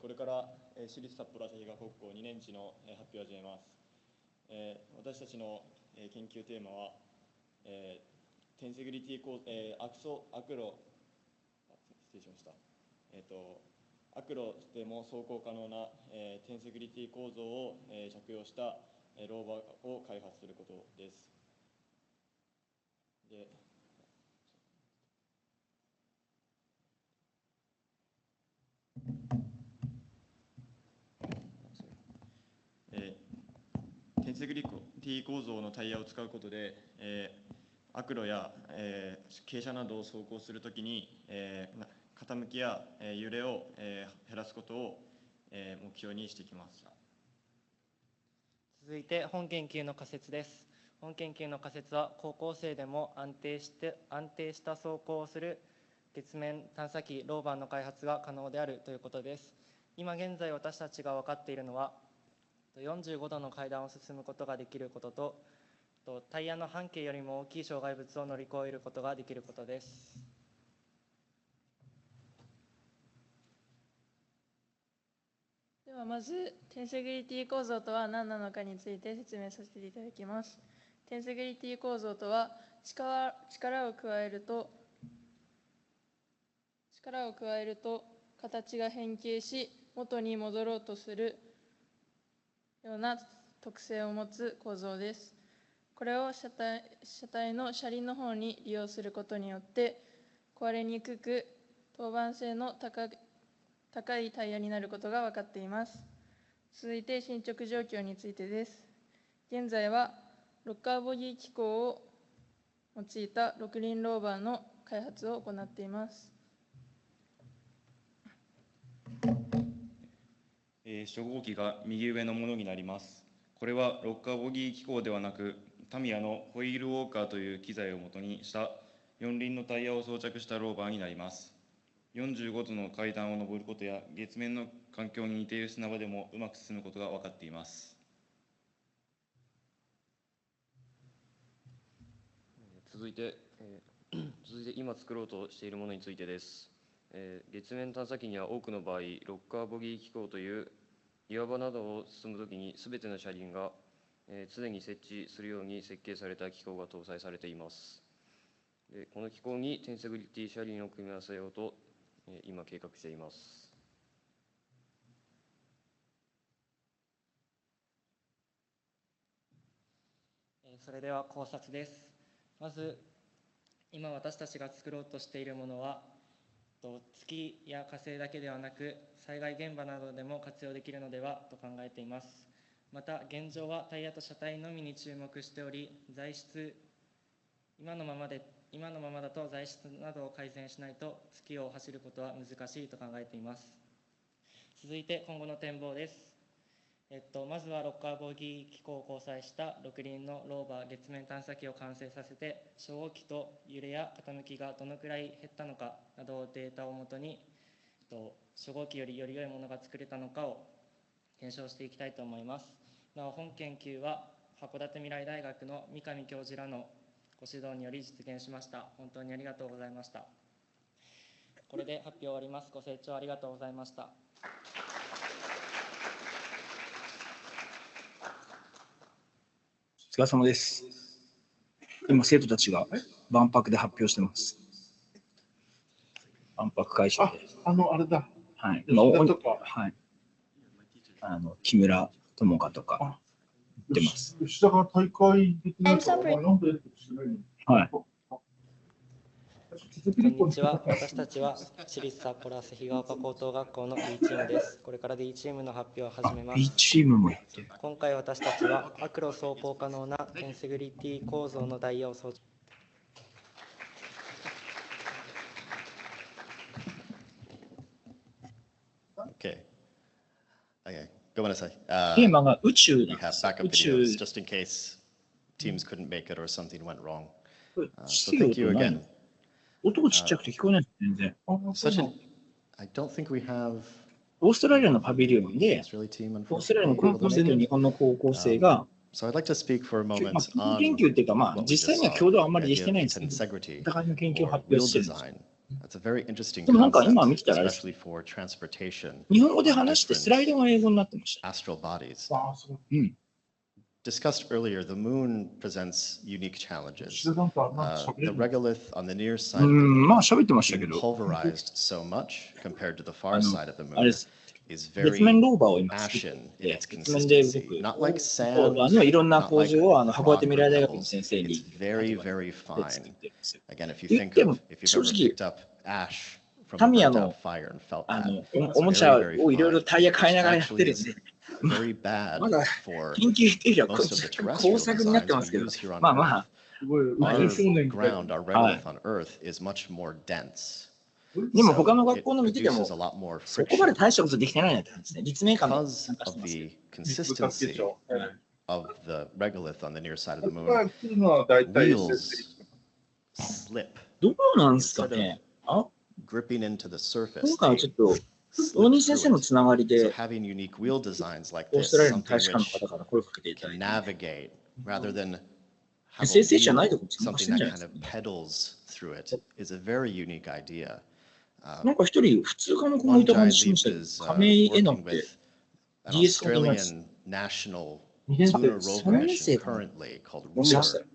これから私立札幌旭川高校2年次の発表を始めます。私たちの研究テーマはテンセグリティ構造、アクロでも走行可能なテンセグリティ構造を着用したローバーを開発することです。テンセグリティ構造のタイヤを使うことで、悪路や、傾斜などを走行するときに、傾きや、揺れを、減らすことを、目標にしてきました。続いて本研究の仮説です。本研究の仮説は高校生でも安定した走行をする月面探査機ローバーの開発が可能であるということです。今現在私たちが分かっているのは45度の階段を進むことができることと、タイヤの半径よりも大きい障害物を乗り越えることができることです。ではまず、テンセグリティ構造とは何なのかについて説明させていただきます。テンセグリティ構造とは、力を加えると形が変形し、元に戻ろうとするような特性を持つ構造です。これを車体の車輪の方に利用することによって、壊れにくく、当板性の高いタイヤになることが分かっています。続いて進捗状況についてです。現在はロッカーボギー機構を用いた6輪ローバーの開発を行っています。初号機が右上のものになります。これはロッカーボギー機構ではなく、タミヤのホイールウォーカーという機材を元にした4輪のタイヤを装着したローバーになります。45度の階段を上ることや月面の環境に似ている砂場でもうまく進むことが分かっています。続いて今作ろうとしているものについてです。月面探査機には多くの場合、ロッカーボギー機構という岩場などを進むときに全ての車輪が常に設置するように設計された機構が搭載されています。この機構にテンセグリティ車輪を組み合わせようと今計画しています。それでは考察です。まず、今私たちが作ろうとしているものは、月や火星だけではなく、災害現場などでも活用できるのではと考えています。また、現状はタイヤと車体のみに注目しており、今のままだと材質などを改善しないと月を走ることは難しいと考えています。続いて今後の展望です。まずはロッカーボギー機構を搭載した6輪のローバー月面探査機を完成させて、初号機と揺れや傾きがどのくらい減ったのかなどデータをもとに、初号機よりより良いものが作れたのかを検証していきたいと思います。なお、本研究は函館未来大学の三上教授らのご指導により実現しました。本当にありがとうございました。これで発表終わります。ご清聴ありがとうございました。お疲れ様です。今、生徒たちが万博で発表してます。万博会場で。あれだ。はい。はい。木村友香とか出ます。吉田が大会できないから、はい。こんにちは。私たちは私立札幌旭ヶ丘高等学校の B チームです。これから D チームの発表を始めます。B チームもやってる。今回私たちはアクロ走行可能なテンセグリティ構造のダイヤを装着。Okay. Okay. ごめんなさい。テーマが宇宙なんWe で have す。 backup 宇宙 videos just in case teams couldn't make it or something went wrong. So ちっ thank ちゃ you い音ない again. の？音がちっちゃくて聞こえないです全然。 Such an, I don't think we have オーストラリアのパビリオンで、 Israeli team オーストラリアの unfortunately 高校 able to 生 make と日 it. 本の高校生が、 So I'd like to speak for a まあ moment 研 on 究っていうか、まあ、 what we 実際 just には saw, 共同はあんま the りでき idea て of ないんですけど、 tensegrity お互いの研究を or 発表 wheel してるんですよ。 design. That's a very interesting でもなんか今見 concept, てたらあれです、 especially for transportation 日本語で of 話してスライドが英語になってました。 astral bodies. うん。 Discussed earlier, the moon presents unique challenges. 吉田なんかなんか喋 The れる regolith on the near side う of the ん、まあ moon 喋ってましたけ being ど、 pulverized so much compared to the far side of the あれ moon です。 is 月面 very ローバーを今作って ashen in て、 its 月面で consistency. 僕、 Not like sand, いろんな not 工 like 場を函 rock 館未 or 来大学の pebbles. 先生 It's に very, very 作っ fine. てるんですよ。 Again, if you 言っ think ても of, if you've 正 ever 直 picked up ash from タ a ミヤ burnt の out fire and felt that, お it's もち very, ゃ very をいろいろ fine. タイヤ変えながらやって Actually るん is で、 very bad まだ for 研究っていうよりは most of the 工 terrestrial 作になって designs ますけ we ど、 use here on まあま Earth. あ、すごい、宇 Our 宙少年みたいな。 ground, our はい。 regolith on Earth is much more dense. でも他 So の学 it 校の見てて produces も、 a lot more そこまで friction 大したことできてないなって感じですね。立命館も because 参加して of ますけど。 the 水かけ consistency ちゃう。of the regolith on the near side of the 僕が moon. 来るのは大体 Wheels slip どうなんですか instead of ね。あ、 gripping into the surface. 今回は They ちょっと、大 slip 西先生 through の it. つながり So で、 having unique wheel designs like オー this, ストラリアの something 大使館の which 方から声をかけていただ can いて、 navigate rather than have a 先生じゃないと wheel, こ参加し something てんじ that ゃないです kind か of ね。 pedals through it, is a very unique idea. なんか一人、普通科の子も One いた感 giant じしま leap したけど、 is 亀井絵のっ working て、 with an Australian national lunar rover mission currently called Wheeler.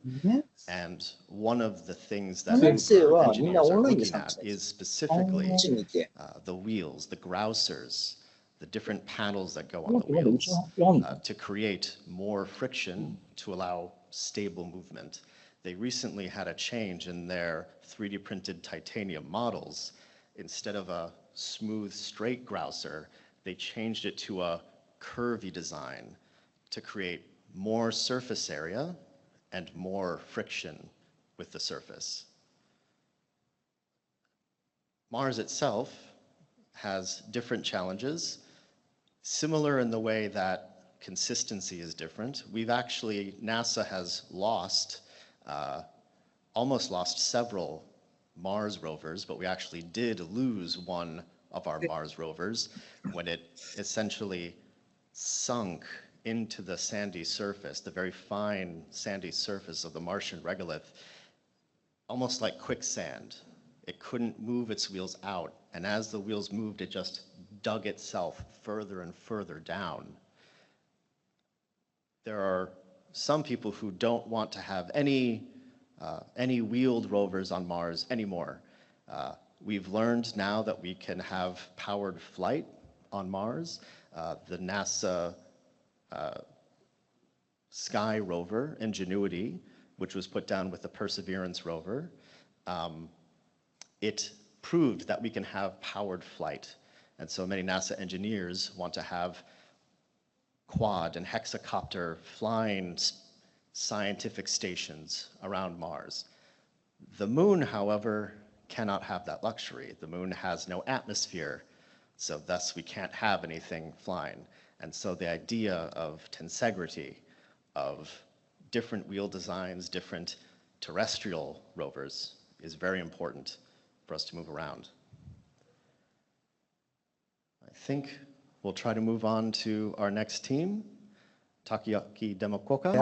And one of the things that Wheeler engineers are looking at is specifically the wheels, the grousers, the different panels that go on the wheels to create more friction to allow stable movement. They recently had a change in their 3D printed titanium models. Instead of a smooth, straight grouser, they changed it to a curvy design to create more surface area and more friction with the surface. Mars itself has different challenges, similar in the way that consistency is different. NASA has almost lost several Mars rovers, but we actually did lose one of our Mars rovers when it essentially sunk into the sandy surface, the very fine sandy surface of the Martian regolith, almost like quicksand. It couldn't move its wheels out, and as the wheels moved, it just dug itself further and further down. There are some people who don't want to have any wheeled rovers on Mars anymore. We've learned now that we can have powered flight on Mars. The NASA Sky rover, Ingenuity, which was put down with the Perseverance rover, it proved that we can have powered flight. And so many NASA engineers want to have quad and hexacopter flying scientific stations around Mars. The moon, however, cannot have that luxury. The moon has no atmosphere, so thus we can't have anything flying. And so the idea of tensegrity, of different wheel designs, different terrestrial rovers, is very important for us to move around. I think we'll try to move on to our next team, Takoyaki Demokoka.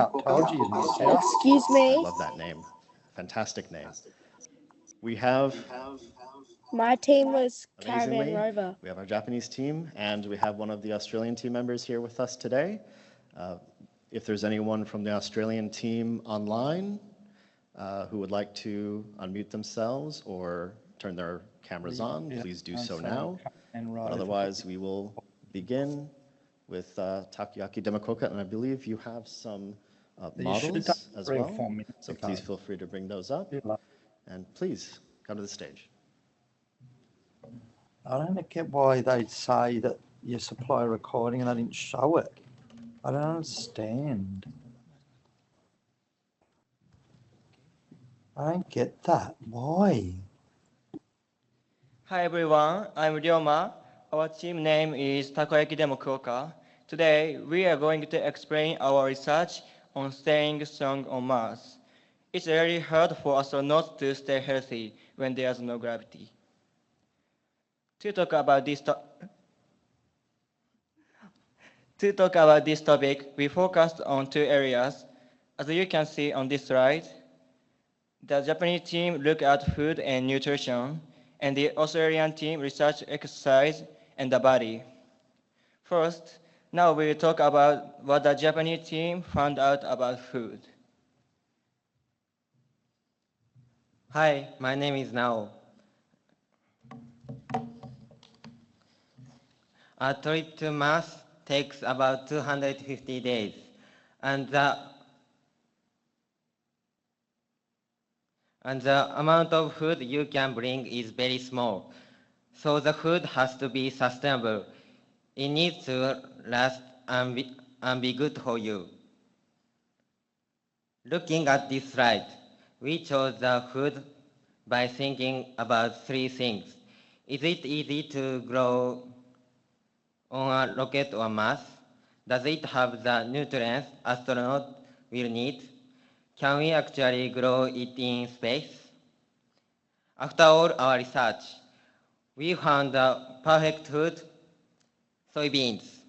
Excuse me. I love that name. Fantastic name. We have, My team was Caravan amazingly, Rover. we have our Japanese team, and we have one of the Australian team members here with us today. If there's anyone from the Australian team online who would like to unmute themselves or turn their cameras on, please do so now. But otherwise, we will begin with Takoyaki Demokoka, and I believe you have some models as well. So please feel free to bring those up. And please, come to the stage. I don't get why they'd say that you supply a recording and they didn't show it. I don't understand. I don't get that. Why? Hi everyone, I'm Ryoma. Our team name is Takoyaki Demokuoka. Today, we are going to explain our research on staying strong on Mars. It's really hard for astronauts to stay healthy when there's no gravity. To talk about this topic, we focused on two areas. As you can see on this slide, the Japanese team looked at food and nutrition, and the Australian team researched exercise and the body. First, now we'll talk about what the Japanese team found out about food. Hi, my name is Nao. A trip to Mars takes about 250 days, and the amount of food you can bring is very small. So the food has to be sustainable. It needs to last and be good for you. Looking at this slide, we chose the food by thinking about three things. Is it easy to grow on a rocket or Mars? Does it have the nutrients astronauts will need? Can we actually grow it in space? After all our research, we found the perfect food, soybeans.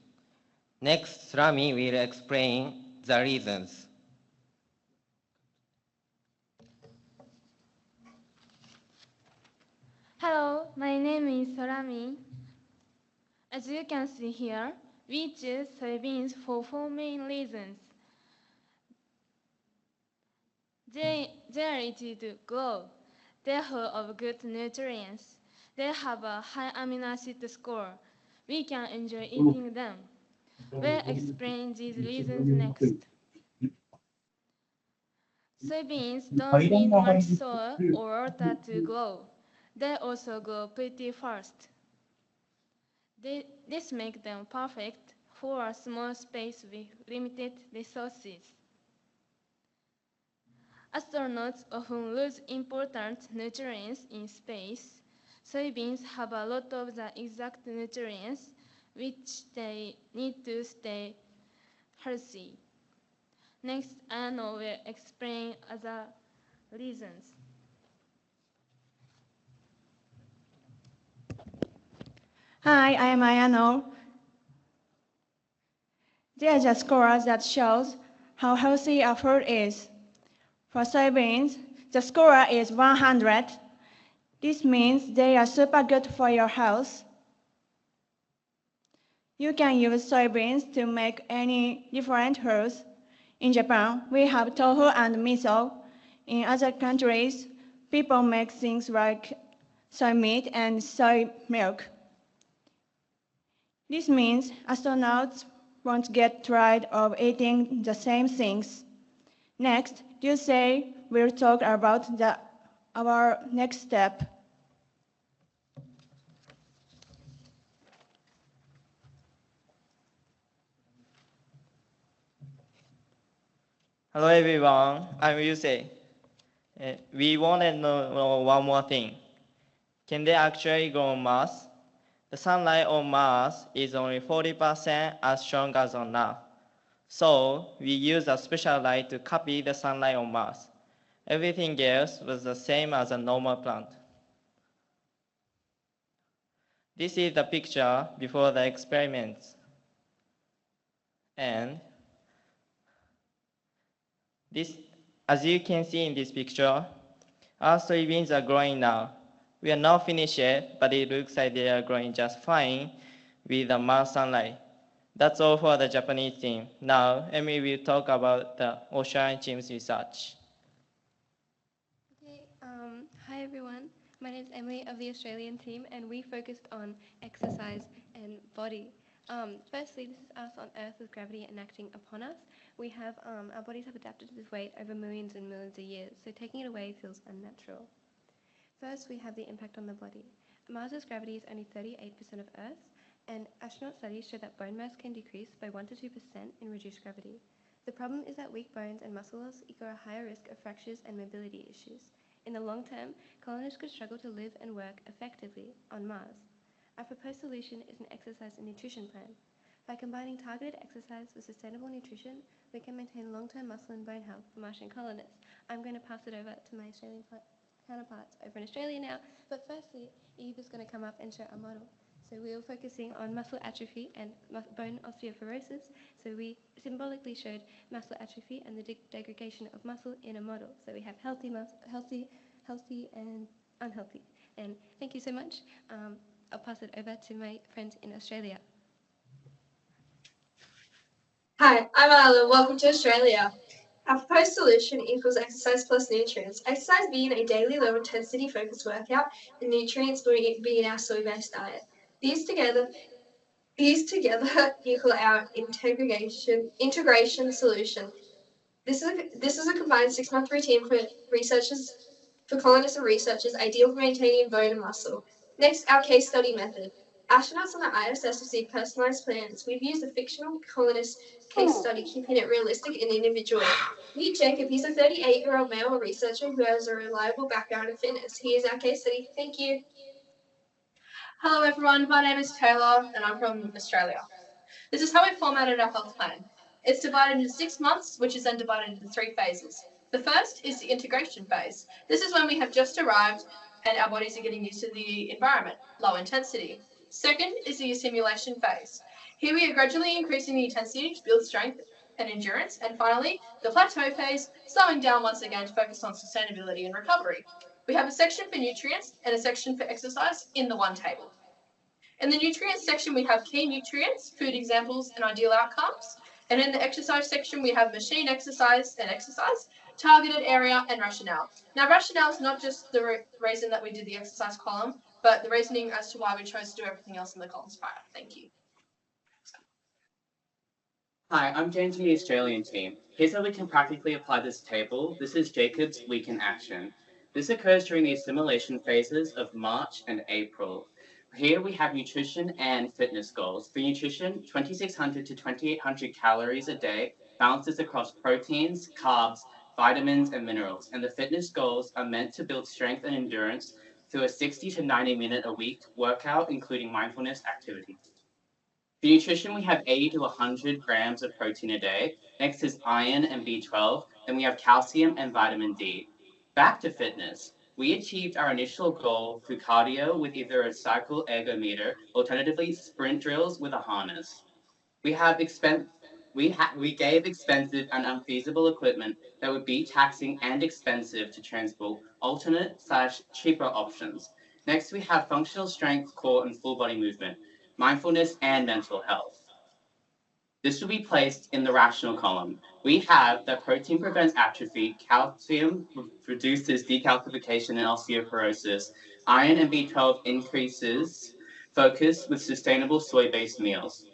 Next, Rami will explain the reasons. Hello, my name is Sorami. As you can see here, We choose soybeans for four main reasons. They are easy to grow. They are full of good nutrients. They have a high amino acid score. We can enjoy eating them. We'll explain these reasons next. Soybeans don't need much soil or water to grow. They also grow pretty fast. This makes them perfect for a small space with limited resources. Astronauts often lose important nutrients in space. Soybeans have a lot of the exact nutrients which they need to stay healthy. Next, Anno will explain other reasons. Hi, I am Ayano. There's a score that shows how healthy a food is. For soybeans, the score is 100. This means they are super good for your health. You can use soybeans to make any different foods. In Japan, we have tofu and miso. In other countries, people make things like soy meat and soy milk. This means astronauts won't get tired of eating the same things. Next, you say we'll talk about our next step. Hello everyone, I'm Yusei. We want to know one more thing. Can they actually grow on Mars? The sunlight on Mars is only 40% as strong as on Earth. So we use a special light to copy the sunlight on Mars. Everything else was the same as a normal plant. This is the picture before the experiments. And as you can see in this picture, our soybeans are growing now. We are not finished yet, but it looks like they are growing just fine with the Mars sunlight. That's all for the Japanese team. Now, Emily will talk about the Australian team's research. Okay, hi everyone. My name is Emily of the Australian team, and we focused on exercise and body. Firstly, this is us on Earth with gravity enacting upon us. We have our bodies have adapted to this weight over millions and millions of years, so taking it away feels unnatural. First, we have the impact on the body. Mars's gravity is only 38% of Earth's, and astronaut studies show that bone mass can decrease by 1 to 2% in reduced gravity. The problem is that weak bones and muscle loss equal a higher risk of fractures and mobility issues. In the long term, colonists could struggle to live and work effectively on Mars. Our proposed solution is an exercise and nutrition plan. By combining targeted exercise with sustainable nutrition, we can maintain long-term muscle and bone health for Martian colonists. I'm going to pass it over to my Australian counterparts over in Australia now, but firstly, Eve is going to come up and show our model. So we were focusing on muscle atrophy and bone osteoporosis. So we symbolically showed muscle atrophy and the degradation of muscle in a model. So we have healthy and unhealthy. And thank you so much. I'll pass it over to my friend in Australia. Hi, I'm Isla. Welcome to Australia. Our proposed solution equals exercise plus nutrients. Exercise being a daily low-intensity focused workout, and nutrients being our soy-based diet. These together equal our integration solution. This is a combined 6-month routine for colonists and researchers, ideal for maintaining bone and muscle. Next, our case study method. Astronauts on the ISS receive personalized plans. We've used a fictional colonist case study, keeping it realistic and individual. Meet Jacob. He's a 38-year-old male researcher who has a reliable background in fitness. He is our case study. Thank you. Hello everyone, my name is Taylor and I'm from Australia. This is how we formatted our health plan. It's divided into 6 months, which is then divided into 3 phases. The first is the integration phase. This is when we have just arrived and our bodies are getting used to the environment, low intensity. Second is the assimilation phase. Here we are gradually increasing the intensity to build strength and endurance. And finally, the plateau phase, slowing down once again to focus on sustainability and recovery. We have a section for nutrients and a section for exercise in the one table. In the nutrients section, we have key nutrients, food examples, and ideal outcomes. And in the exercise section, we have machine exercise and exercise, targeted area, and rationale. Now, rationale is not just the reason that we did the exercise column, but the reasoning as to why we chose to do everything else in the columns prior. Thank you. Hi, I'm James from the Australian team. Here's how we can practically apply this table. This is Jacob's week in action. This occurs during the assimilation phases of March and April. Here we have nutrition and fitness goals. For nutrition, 2,600 to 2,800 calories a day, balances across proteins, carbs, vitamins, and minerals. And the fitness goals are meant to build strength and endurance through a 60 to 90 minute a week workout, including mindfulness activities. For nutrition, we have 80 to 100 grams of protein a day. Next is iron and B12. Then we have calcium and vitamin D. Back to fitness. We achieved our initial goal through cardio with either a cycle ergometer, alternatively sprint drills with a harness. We gave expensive and unfeasible equipment that would be taxing and expensive to transport alternate/cheaper options. Next, we have functional strength, core, and full body movement, mindfulness, and mental health. This will be placed in the rational column. We have that protein prevents atrophy, calcium reduces decalcification and osteoporosis, iron and B12 increases focus with sustainable soy-based meals.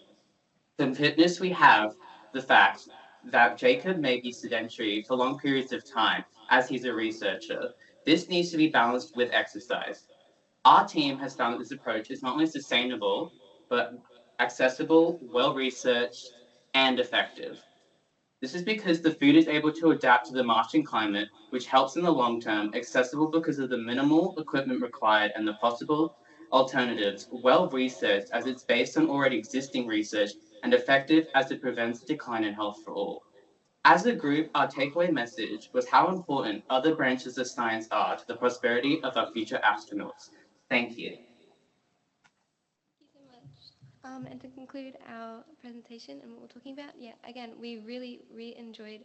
In fitness, we have the fact that Jacob may be sedentary for long periods of time as he's a researcher. This needs to be balanced with exercise. Our team has found that this approach is not only sustainable, but accessible, well-researched, and effective. This is because the food is able to adapt to the Martian climate, which helps in the long term, accessible because of the minimal equipment required and the possible alternatives, well-researched as it's based on already existing research, and effective as it prevents decline in health for all. As a group, our takeaway message was how important other branches of science are to the prosperity of our future astronauts. Thank you. And to conclude our presentation and what we're talking about, again, we really enjoyed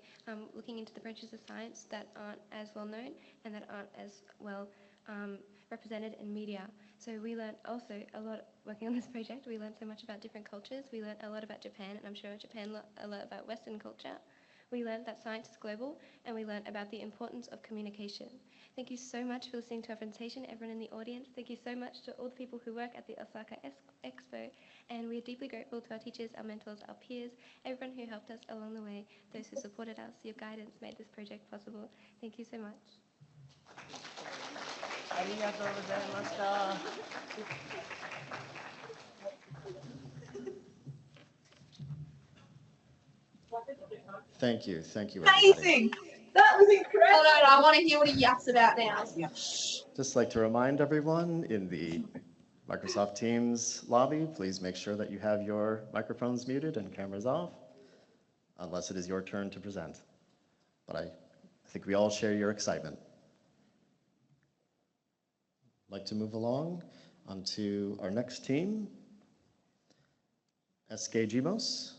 looking into the branches of science that aren't as well known and that aren't as well represented in media. So we learned also a lot working on this project. We learned so much about different cultures. We learned a lot about Japan, and I'm sure Japan a lot about Western culture. We learned that science is global, and we learned about the importance of communication. Thank you so much for listening to our presentation, everyone in the audience. Thank you so much to all the people who work at the Osaka Expo, and we are deeply grateful to our teachers, our mentors, our peers, everyone who helped us along the way, those who supported us. Your guidance made this project possible. Thank you so much. Thank you, everybody. Amazing! That was incredible! Oh, no, I want to hear what he yaps about now. Just like to remind everyone in the Microsoft Teams lobby, please make sure that you have your microphones muted and cameras off, unless it is your turn to present. But I think we all share your excitement. I'd like to move along onto our next team, SK GMOS.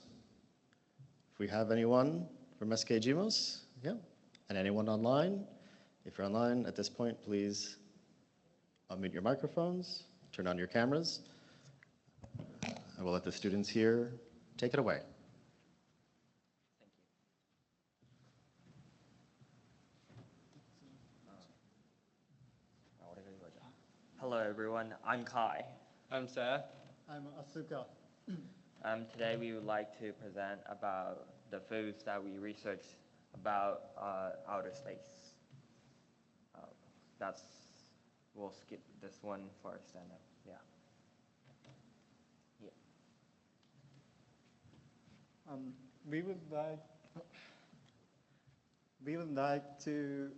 If we have anyone from SK GMOS, yeah, and anyone online, if you're online at this point, please unmute your microphones, turn on your cameras. I will let the students here take it away. Hello everyone, I'm Kai. I'm Seth. I'm Asuka. Today we would like to present about the foods that we researched about outer space. We'll skip this one first and yeah. We would like to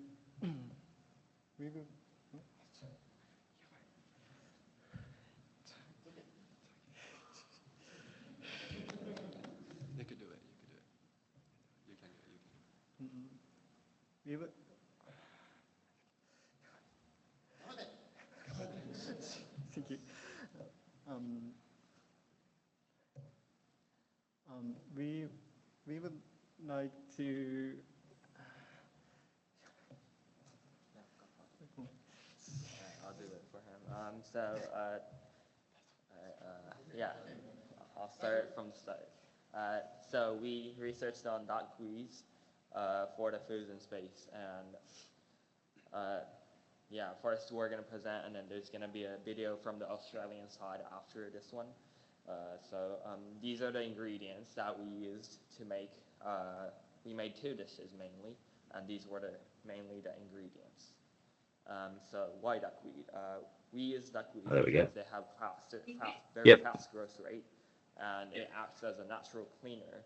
You could do it. You can do it. We would thank you. We would like to I'll do it for him. Yeah, I'll start from the start. So we researched on duckweeds for the foods in space, and yeah, first we're gonna present, and then there's gonna be a video from the Australian side after this one. These are the ingredients that we used to make. We made 2 dishes mainly, and these were mainly the ingredients. So why duckweed? We use duckweed Oh, there we go. because they have very Yep. fast growth rate, and it acts as a natural cleaner,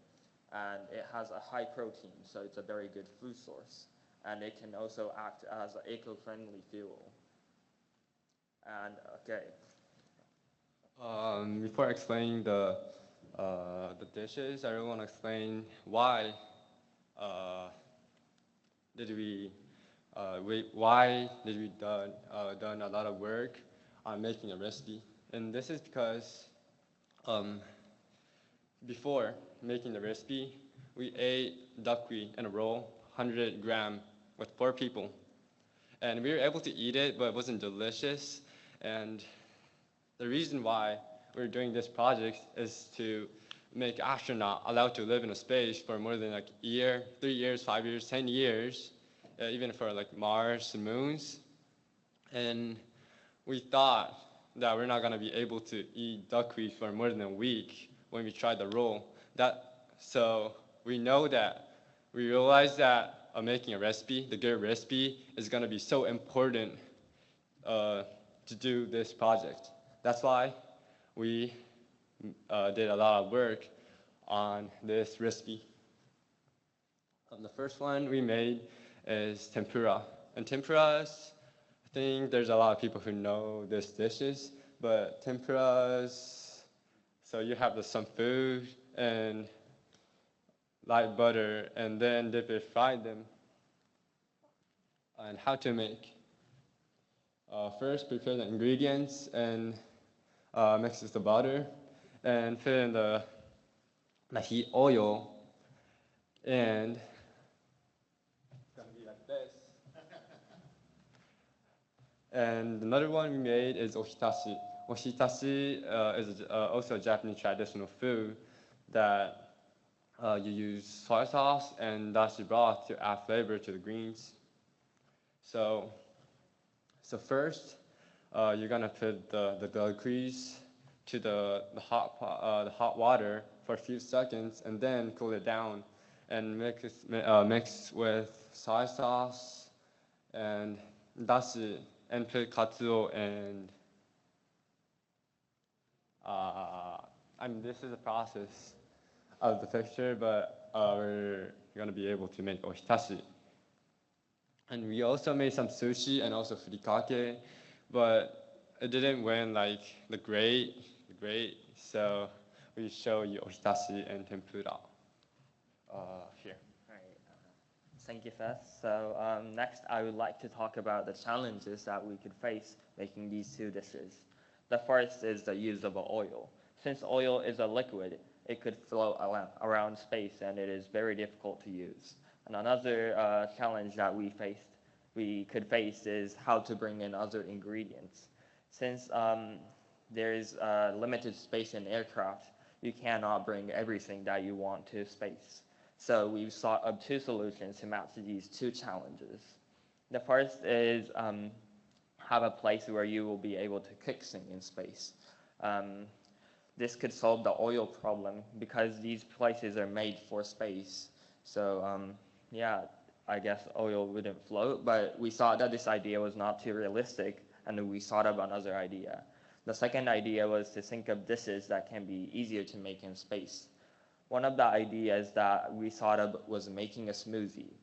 and it has a high protein, so it's a very good food source, and it can also act as an eco-friendly fuel. And okay, Before explaining the dishes, I really want to explain why did we why did we done a lot of work on making a recipe, and this is because before making the recipe, we ate duckweed in a roll, 100-gram, with 4 people, and we were able to eat it, but it wasn't delicious. And the reason why we're doing this project is to make astronauts allowed to live in a space for more than like a year, 3 years, 5 years, 10 years, even for like Mars and moons. And we thought that we're not gonna be able to eat duckweed for more than a week when we tried the roll. So we realized that making a recipe, the good recipe, is gonna be so important to do this project. That's why we did a lot of work on this recipe. The first one we made is tempura. And tempuras, I think there's a lot of people who know this dishes, but tempuras, so you have some food and light butter, and then dip it, fry them. And how to make. First, prepare the ingredients and mix with the butter, and put in the heat oil, and it's gonna be like this. And another one we made is ohitashi. Ohitashi is also a Japanese traditional food that you use soy sauce and dashi broth to add flavor to the greens. So first, you're gonna put the duckweeds to the hot water for a few seconds, and then cool it down, and mix with soy sauce and dashi, and put katsuo and this is a process of the picture, but we're gonna be able to make ohitashi. And we also made some sushi and also furikake, but it didn't win like the great, so we show you ohitashi and tempura here. all right. Thank you, Fess. So next, I would like to talk about the challenges that we could face making these 2 dishes. The first is the use of oil. Since oil is a liquid, it could float around space, and it is very difficult to use. And another challenge that we could face is how to bring in other ingredients. Since there is limited space in aircraft, you cannot bring everything that you want to space. So we've sought up 2 solutions to match these 2 challenges. The first is have a place where you will be able to cook things in space. This could solve the oil problem because these places are made for space. So yeah, I guess oil wouldn't float, but we thought that this idea was not too realistic, and we thought of another idea. The second idea was to think of dishes that can be easier to make in space. One of the ideas that we thought of was making a smoothie.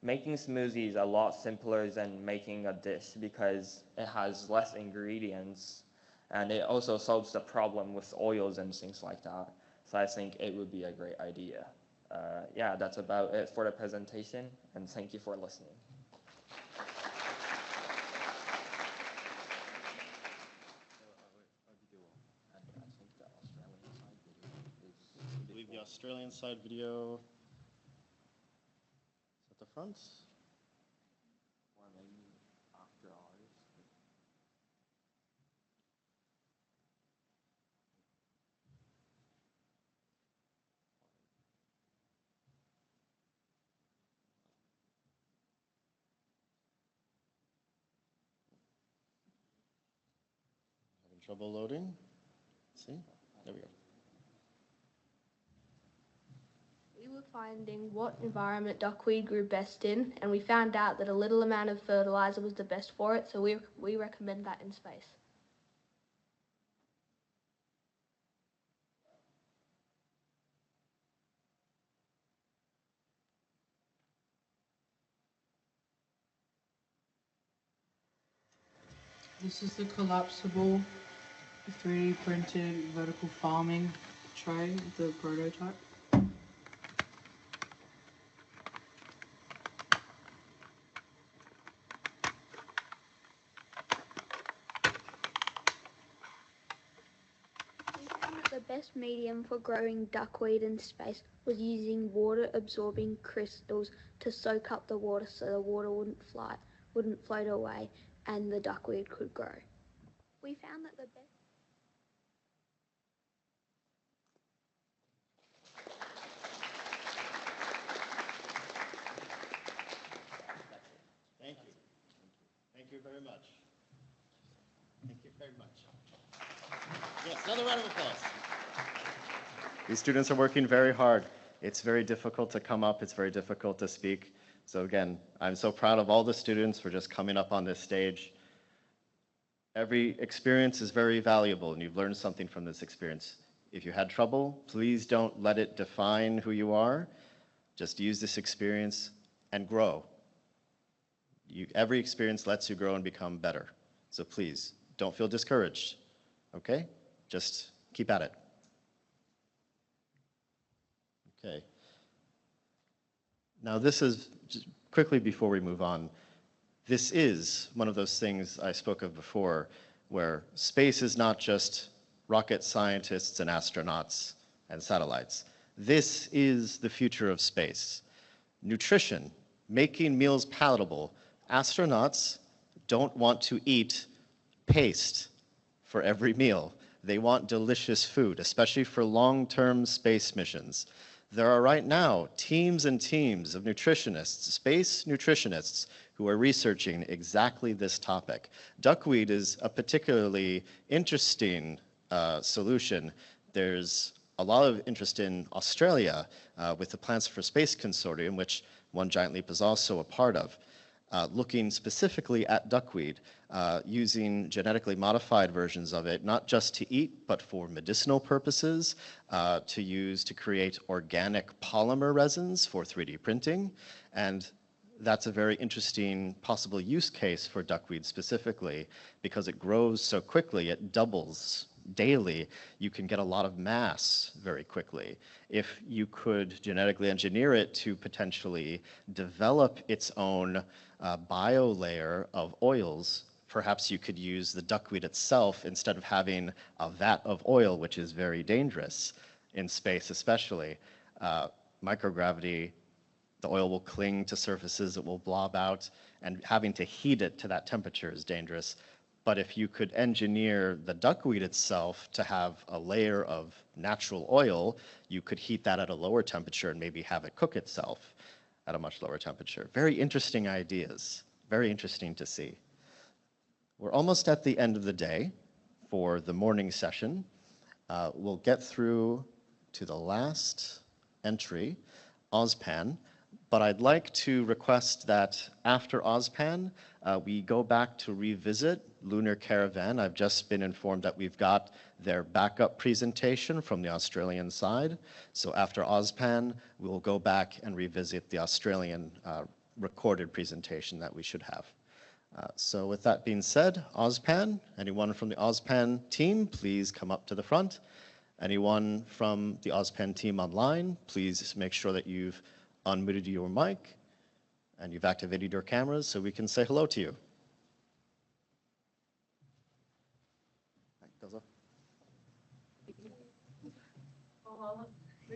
Making smoothies is a lot simpler than making a dish because it has less ingredients, and it also solves the problem with oils and things like that. So I think it would be a great idea. Yeah, that's about it for the presentation, and thank you for listening. I believe the Australian side video is at the front. Or maybe after ours. trouble loading. See? There we go. We were finding what environment duckweed grew best in, and we found out that a little amount of fertilizer was the best for it, so we recommend that in space. This is the collapsible 3D printed vertical farming tray, the prototype. We found that the best medium for growing duckweed in space was using water-absorbing crystals to soak up the water so the water wouldn't float away and the duckweed could grow. We found that the best Thank you. Thank you very much. Thank you very much. Yes, another round of applause. These students are working very hard. It's very difficult to come up. It's very difficult to speak. So again, I'm so proud of all the students for just coming up on this stage. Every experience is very valuable, and you've learned something from this experience. If you had trouble, please don't let it define who you are. Just use this experience and grow. Every experience lets you grow and become better. So please, don't feel discouraged, okay? Just keep at it. Okay. Now this is, just quickly before we move on, this is one of those things I spoke of before, where space is not just rocket scientists and astronauts and satellites. This is the future of space. Nutrition, making meals palatable. Astronauts don't want to eat paste for every meal. They want delicious food, especially for long-term space missions. There are right now teams and teams of nutritionists, space nutritionists, who are researching exactly this topic. Duckweed is a particularly interesting solution. There's a lot of interest in Australia with the Plants for Space Consortium, which One Giant Leap is also a part of. Looking specifically at duckweed, using genetically modified versions of it, not just to eat, but for medicinal purposes, to use to create organic polymer resins for 3D printing. And that's a very interesting possible use case for duckweed specifically, because it grows so quickly, it doubles daily. You can get a lot of mass very quickly. If you could genetically engineer it to potentially develop its own biolayer of oils, perhaps you could use the duckweed itself instead of having a vat of oil, which is very dangerous in space especially. Microgravity, the oil will cling to surfaces, it will blob out, and having to heat it to that temperature is dangerous. But if you could engineer the duckweed itself to have a layer of natural oil, you could heat that at a lower temperature and maybe have it cook itself at a much lower temperature. Very interesting ideas, very interesting to see. We're almost at the end of the day for the morning session. We'll get through to the last entry, OSPAN. But I'd like to request that after OSPAN, we go back to revisit Lunar Caravan. I've just been informed that we've got their backup presentation from the Australian side. So after OSPAN, we'll go back and revisit the Australian recorded presentation that we should have. So with that being said, OSPAN, anyone from the OSPAN team, please come up to the front. Anyone from the OSPAN team online, please make sure that you've unmuted your mic and you've activated your cameras so we can say hello to you.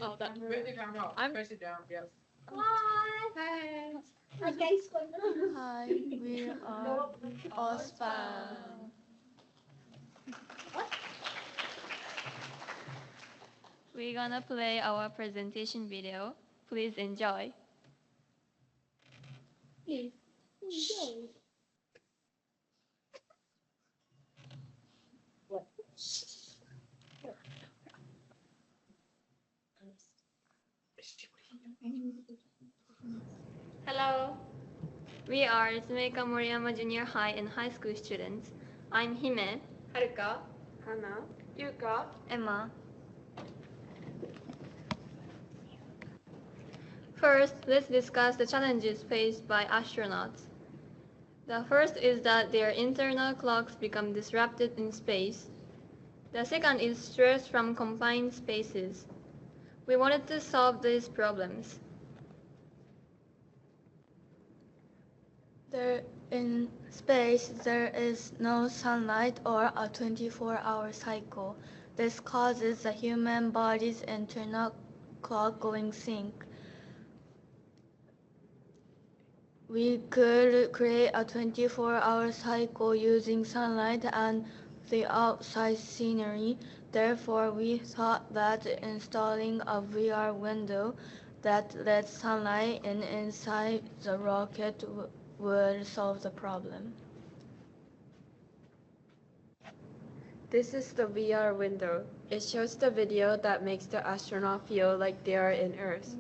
Oh, that. Move the camera up. Press it down. Yes. Hi. Hi guys. Hi, we are OSPAN. We're gonna play our presentation video. Please enjoy. Please enjoy. What? Hello. We are Sumeka Moriyama Junior High and High School students. I'm Hime, Haruka, Hana, Yuka, Emma. First, let's discuss the challenges faced by astronauts. The first is that their internal clocks become disrupted in space. The second is stress from confined spaces. We wanted to solve these problems. In space, there is no sunlight or a 24-hour cycle. This causes the human body's internal clock going sync. We could create a 24-hour cycle using sunlight and the outside scenery. Therefore, we thought that installing a VR window that lets sunlight in inside the rocket would solve the problem. This is the VR window. It shows the video that makes the astronaut feel like they are in Earth.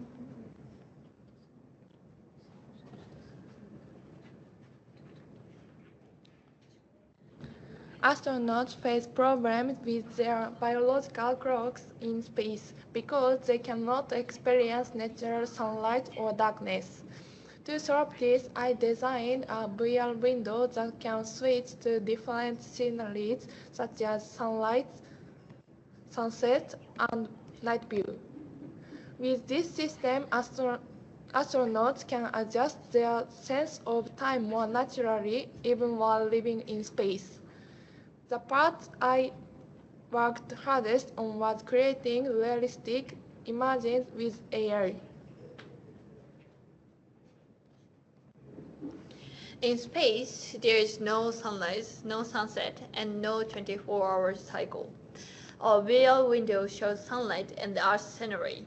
Astronauts face problems with their biological clocks in space because they cannot experience natural sunlight or darkness. To solve this, I designed a VR window that can switch to different sceneries such as sunlight, sunset, and night view. With this system, astronauts can adjust their sense of time more naturally even while living in space. The part I worked hardest on was creating realistic images with AI. In space, there is no sunlight, no sunset, and no 24-hour cycle. Our VR window shows sunlight and the Earth scenery.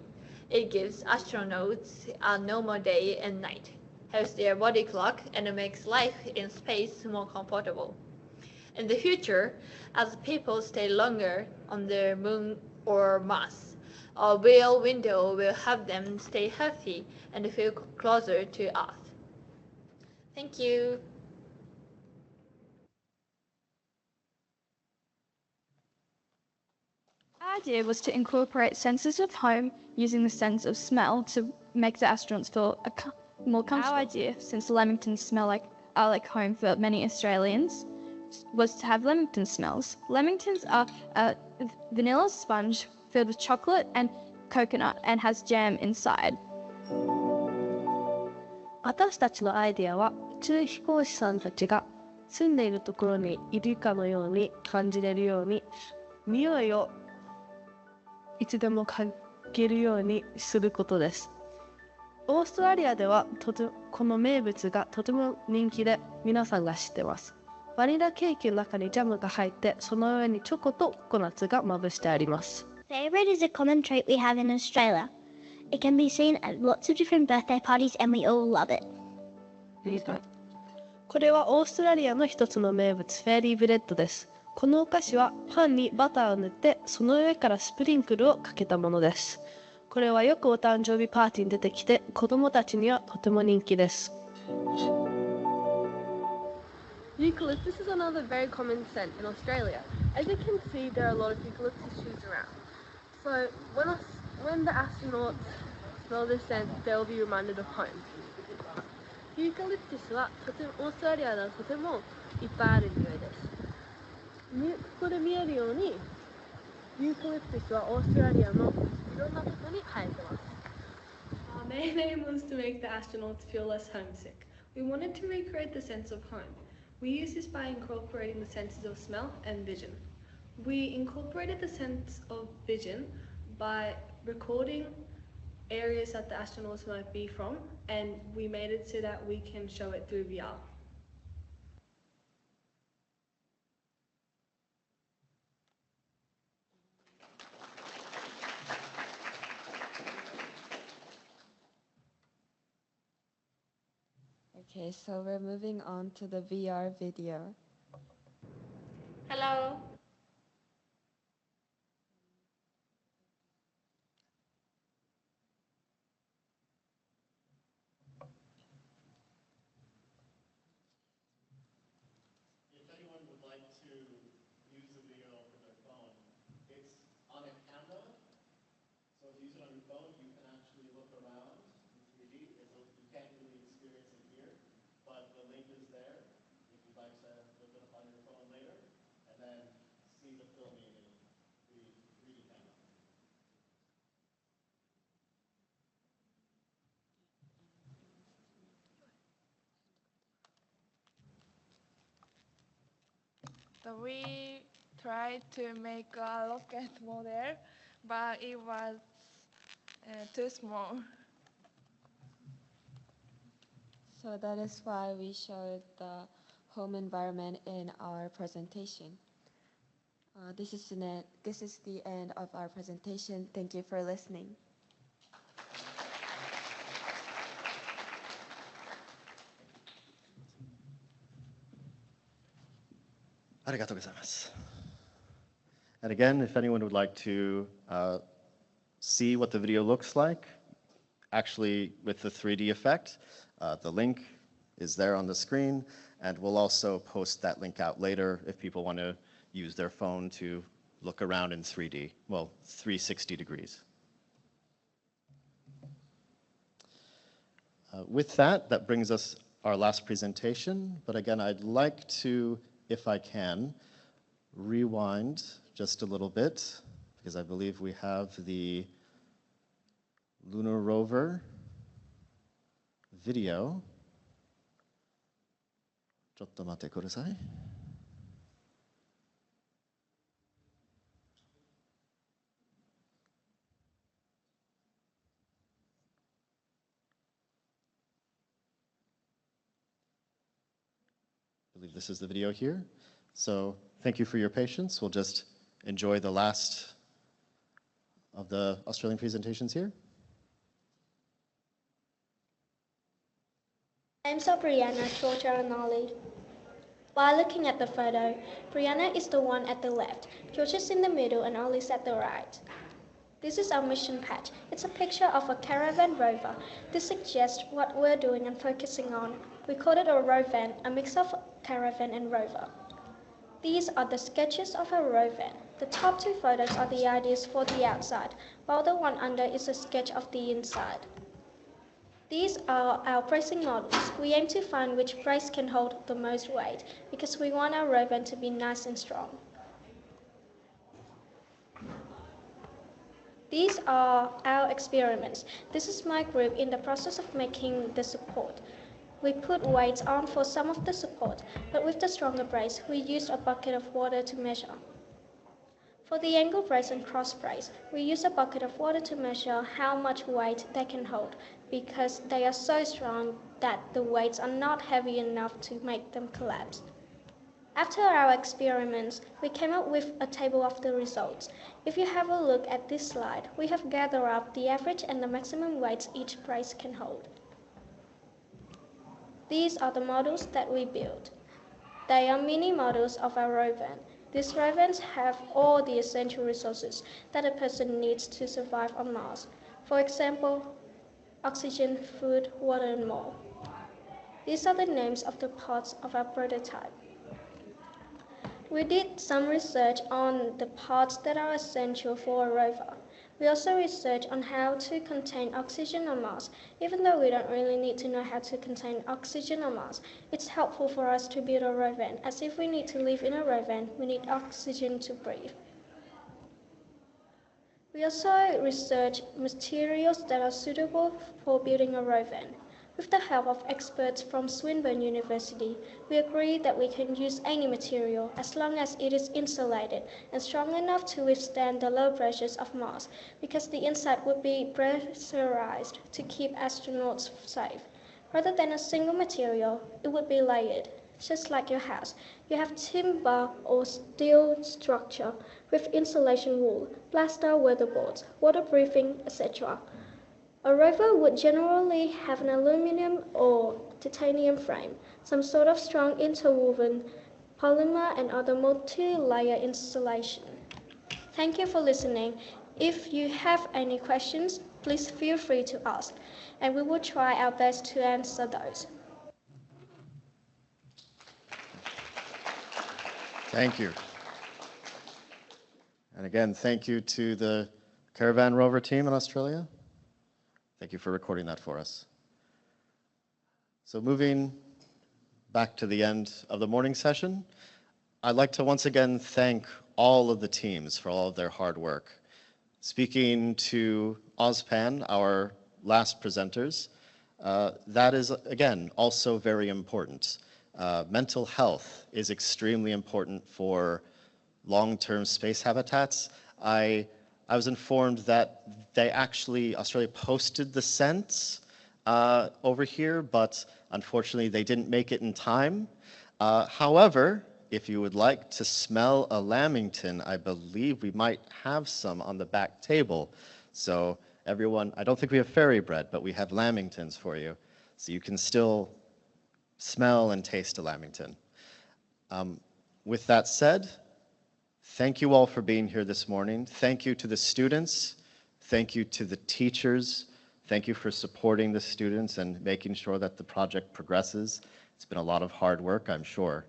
It gives astronauts a normal day and night, helps their body clock, and makes life in space more comfortable. In the future, as people stay longer on the Moon or Mars, our VR window will help them stay healthy and feel closer to Earth. Thank you. Our idea was to incorporate senses of home using the sense of smell to make the astronauts feel more comfortable. Our idea, since Leamingtons smell are like home for many Australians, was to have Leamington smells. Leamingtons are a vanilla sponge filled with chocolate and coconut and has jam inside. 私たちのアイデアは宇宙飛行士さんたちが住んでいるところにいるかのように感じれるように、匂いをいつでも嗅げるようにすることです。オーストラリアではこの名物がとても人気で皆さんが知ってます。バニラケーキの中にジャムが入って、その上にチョコとココナッツがまぶしてあります。Favorite is a common trait we have in Australia. It can be seen at lots of different birthday parties and we all love it. これはオーストラリアの一つの名物、フェアリーブレッドです。このお菓子はパンにバターを塗って、その上からスプリンクルをかけたものです。これはよくお誕生日パーティーに出てきて、子供たちにはとても人気です。Eucalyptus is another very common scent in Australia. As you can see, there are a lot of eucalyptus trees around. So when the astronauts smell this scent, they'll be reminded of home. ユーカリプトスはオーストラリアではとてもいっぱいある匂いです。ここで見えるように、ユーカリプトスはオーストラリアのいろんなところに生えてます。Our main aim was to make the astronauts feel less homesick. We wanted to recreate the sense of home. We used this by incorporating the senses of smell and vision. We incorporated the sense of vision by recording areas that the astronauts might be from, and we made it so that we can show it through VR. Okay, so we're moving on to the VR video. Hello. phone, you can actually look around in 3D. You can't really experience it here, but the link is there if you'd like to look it up on your phone later, and then see the filming in 3D camera. So we tried to make a rocket model, but it was too small. So that is why we showed the home environment in our presentation. This is the end of our presentation. Thank you for listening. ありがとうございます。And again, if anyone would like to see what the video looks like, actually with the 3D effect, the link is there on the screen, and we'll also post that link out later if people want to use their phone to look around in 3D, well, 360 degrees. With that, that brings us our last presentation, but again, I'd like to, if I can, rewind just a little bit, because I believe we have the lunar rover video. ちょっと待ってください。I believe this is the video here. So thank you for your patience. We'll just enjoy the last of the Australian presentations here. Names are Brianna, Georgia, and Ollie. By looking at the photo, Brianna is the one at the left, Georgia's in the middle, and Ollie's at the right. This is our mission patch. It's a picture of a caravan rover. This suggests what we're doing and focusing on. We call it a rovan, a mix of caravan and rover. These are the sketches of a rovan. The top two photos are the ideas for the outside, while the one under is a sketch of the inside. These are our bracing models. We aim to find which brace can hold the most weight, because we want our rovan to be nice and strong. These are our experiments. This is my group in the process of making the support. We put weights on for some of the support, but with the stronger brace, we used a bucket of water to measure. For the angle brace and cross brace, we use a bucket of water to measure how much weight they can hold, because they are so strong that the weights are not heavy enough to make them collapse. After our experiments, we came up with a table of the results. If you have a look at this slide, we have gathered up the average and the maximum weights each brace can hold. These are the models that we built. They are mini models of our rovan. These rovans have all the essential resources that a person needs to survive on Mars. For example, oxygen, food, water, and more. These are the names of the parts of our prototype. We did some research on the parts that are essential for a rover. We also researched on how to contain oxygen on Mars. Even though we don't really need to know how to contain oxygen on Mars, it's helpful for us to build a rovan, as if we need to live in a rovan, we need oxygen to breathe. We also researched materials that are suitable for building a rovan. With the help of experts from Swinburne University, we agreed that we can use any material as long as it is insulated and strong enough to withstand the low pressures of Mars, because the inside would be pressurized to keep astronauts safe. Rather than a single material, it would be layered, just like your house. You have timber or steel structure with insulation wool, plaster weatherboards, waterproofing, etc. A rover would generally have an aluminum or titanium frame, some sort of strong interwoven polymer and other multi-layer insulation. Thank you for listening. If you have any questions, please feel free to ask, and we will try our best to answer those. Thank you. And again, thank you to the Caravan Rover team in Australia. Thank you for recording that for us. So moving back to the end of the morning session, I'd like to once again thank all of the teams for all of their hard work. Speaking to OzPan, our last presenters, that is, again, also very important. Mental health is extremely important for long-term space habitats. I was informed that Australia posted the scents over here, but unfortunately they didn't make it in time. However, if you would like to smell a lamington, I believe we might have some on the back table. So everyone, I don't think we have fairy bread, but we have lamingtons for you. So you can still smell and taste a lamington. With that said, thank you all for being here this morning. Thank you to the students. Thank you to the teachers. Thank you for supporting the students and making sure that the project progresses. It's been a lot of hard work, I'm sure.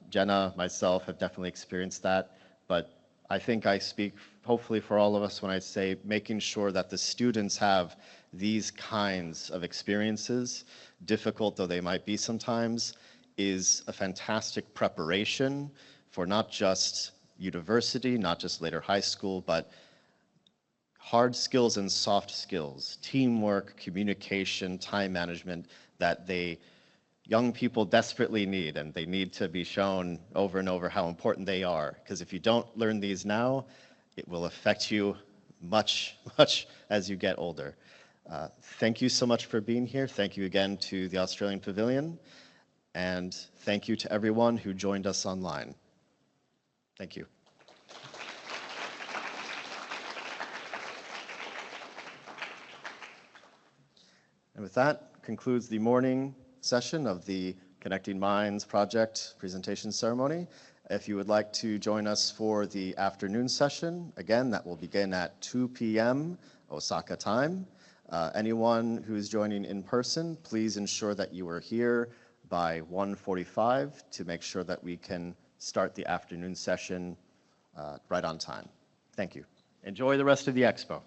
Jenna, myself have definitely experienced that, but I think I speak hopefully for all of us when I say making sure that the students have these kinds of experiences, difficult though they might be sometimes, is a fantastic preparation for not just university, not just later high school, but hard skills and soft skills, teamwork, communication, time management that young people desperately need, and they need to be shown over and over how important they are. Because if you don't learn these now, it will affect you much as you get older. Thank you so much for being here. Thank you again to the Australian Pavilion, and thank you to everyone who joined us online. Thank you. And with that concludes the morning session of the Connecting Minds project presentation ceremony. If you would like to join us for the afternoon session, again, that will begin at 2 p.m. Osaka time. Anyone who's joining in person, please ensure that you are here by 1:45 to make sure that we can start the afternoon session right on time. Thank you. Enjoy the rest of the expo.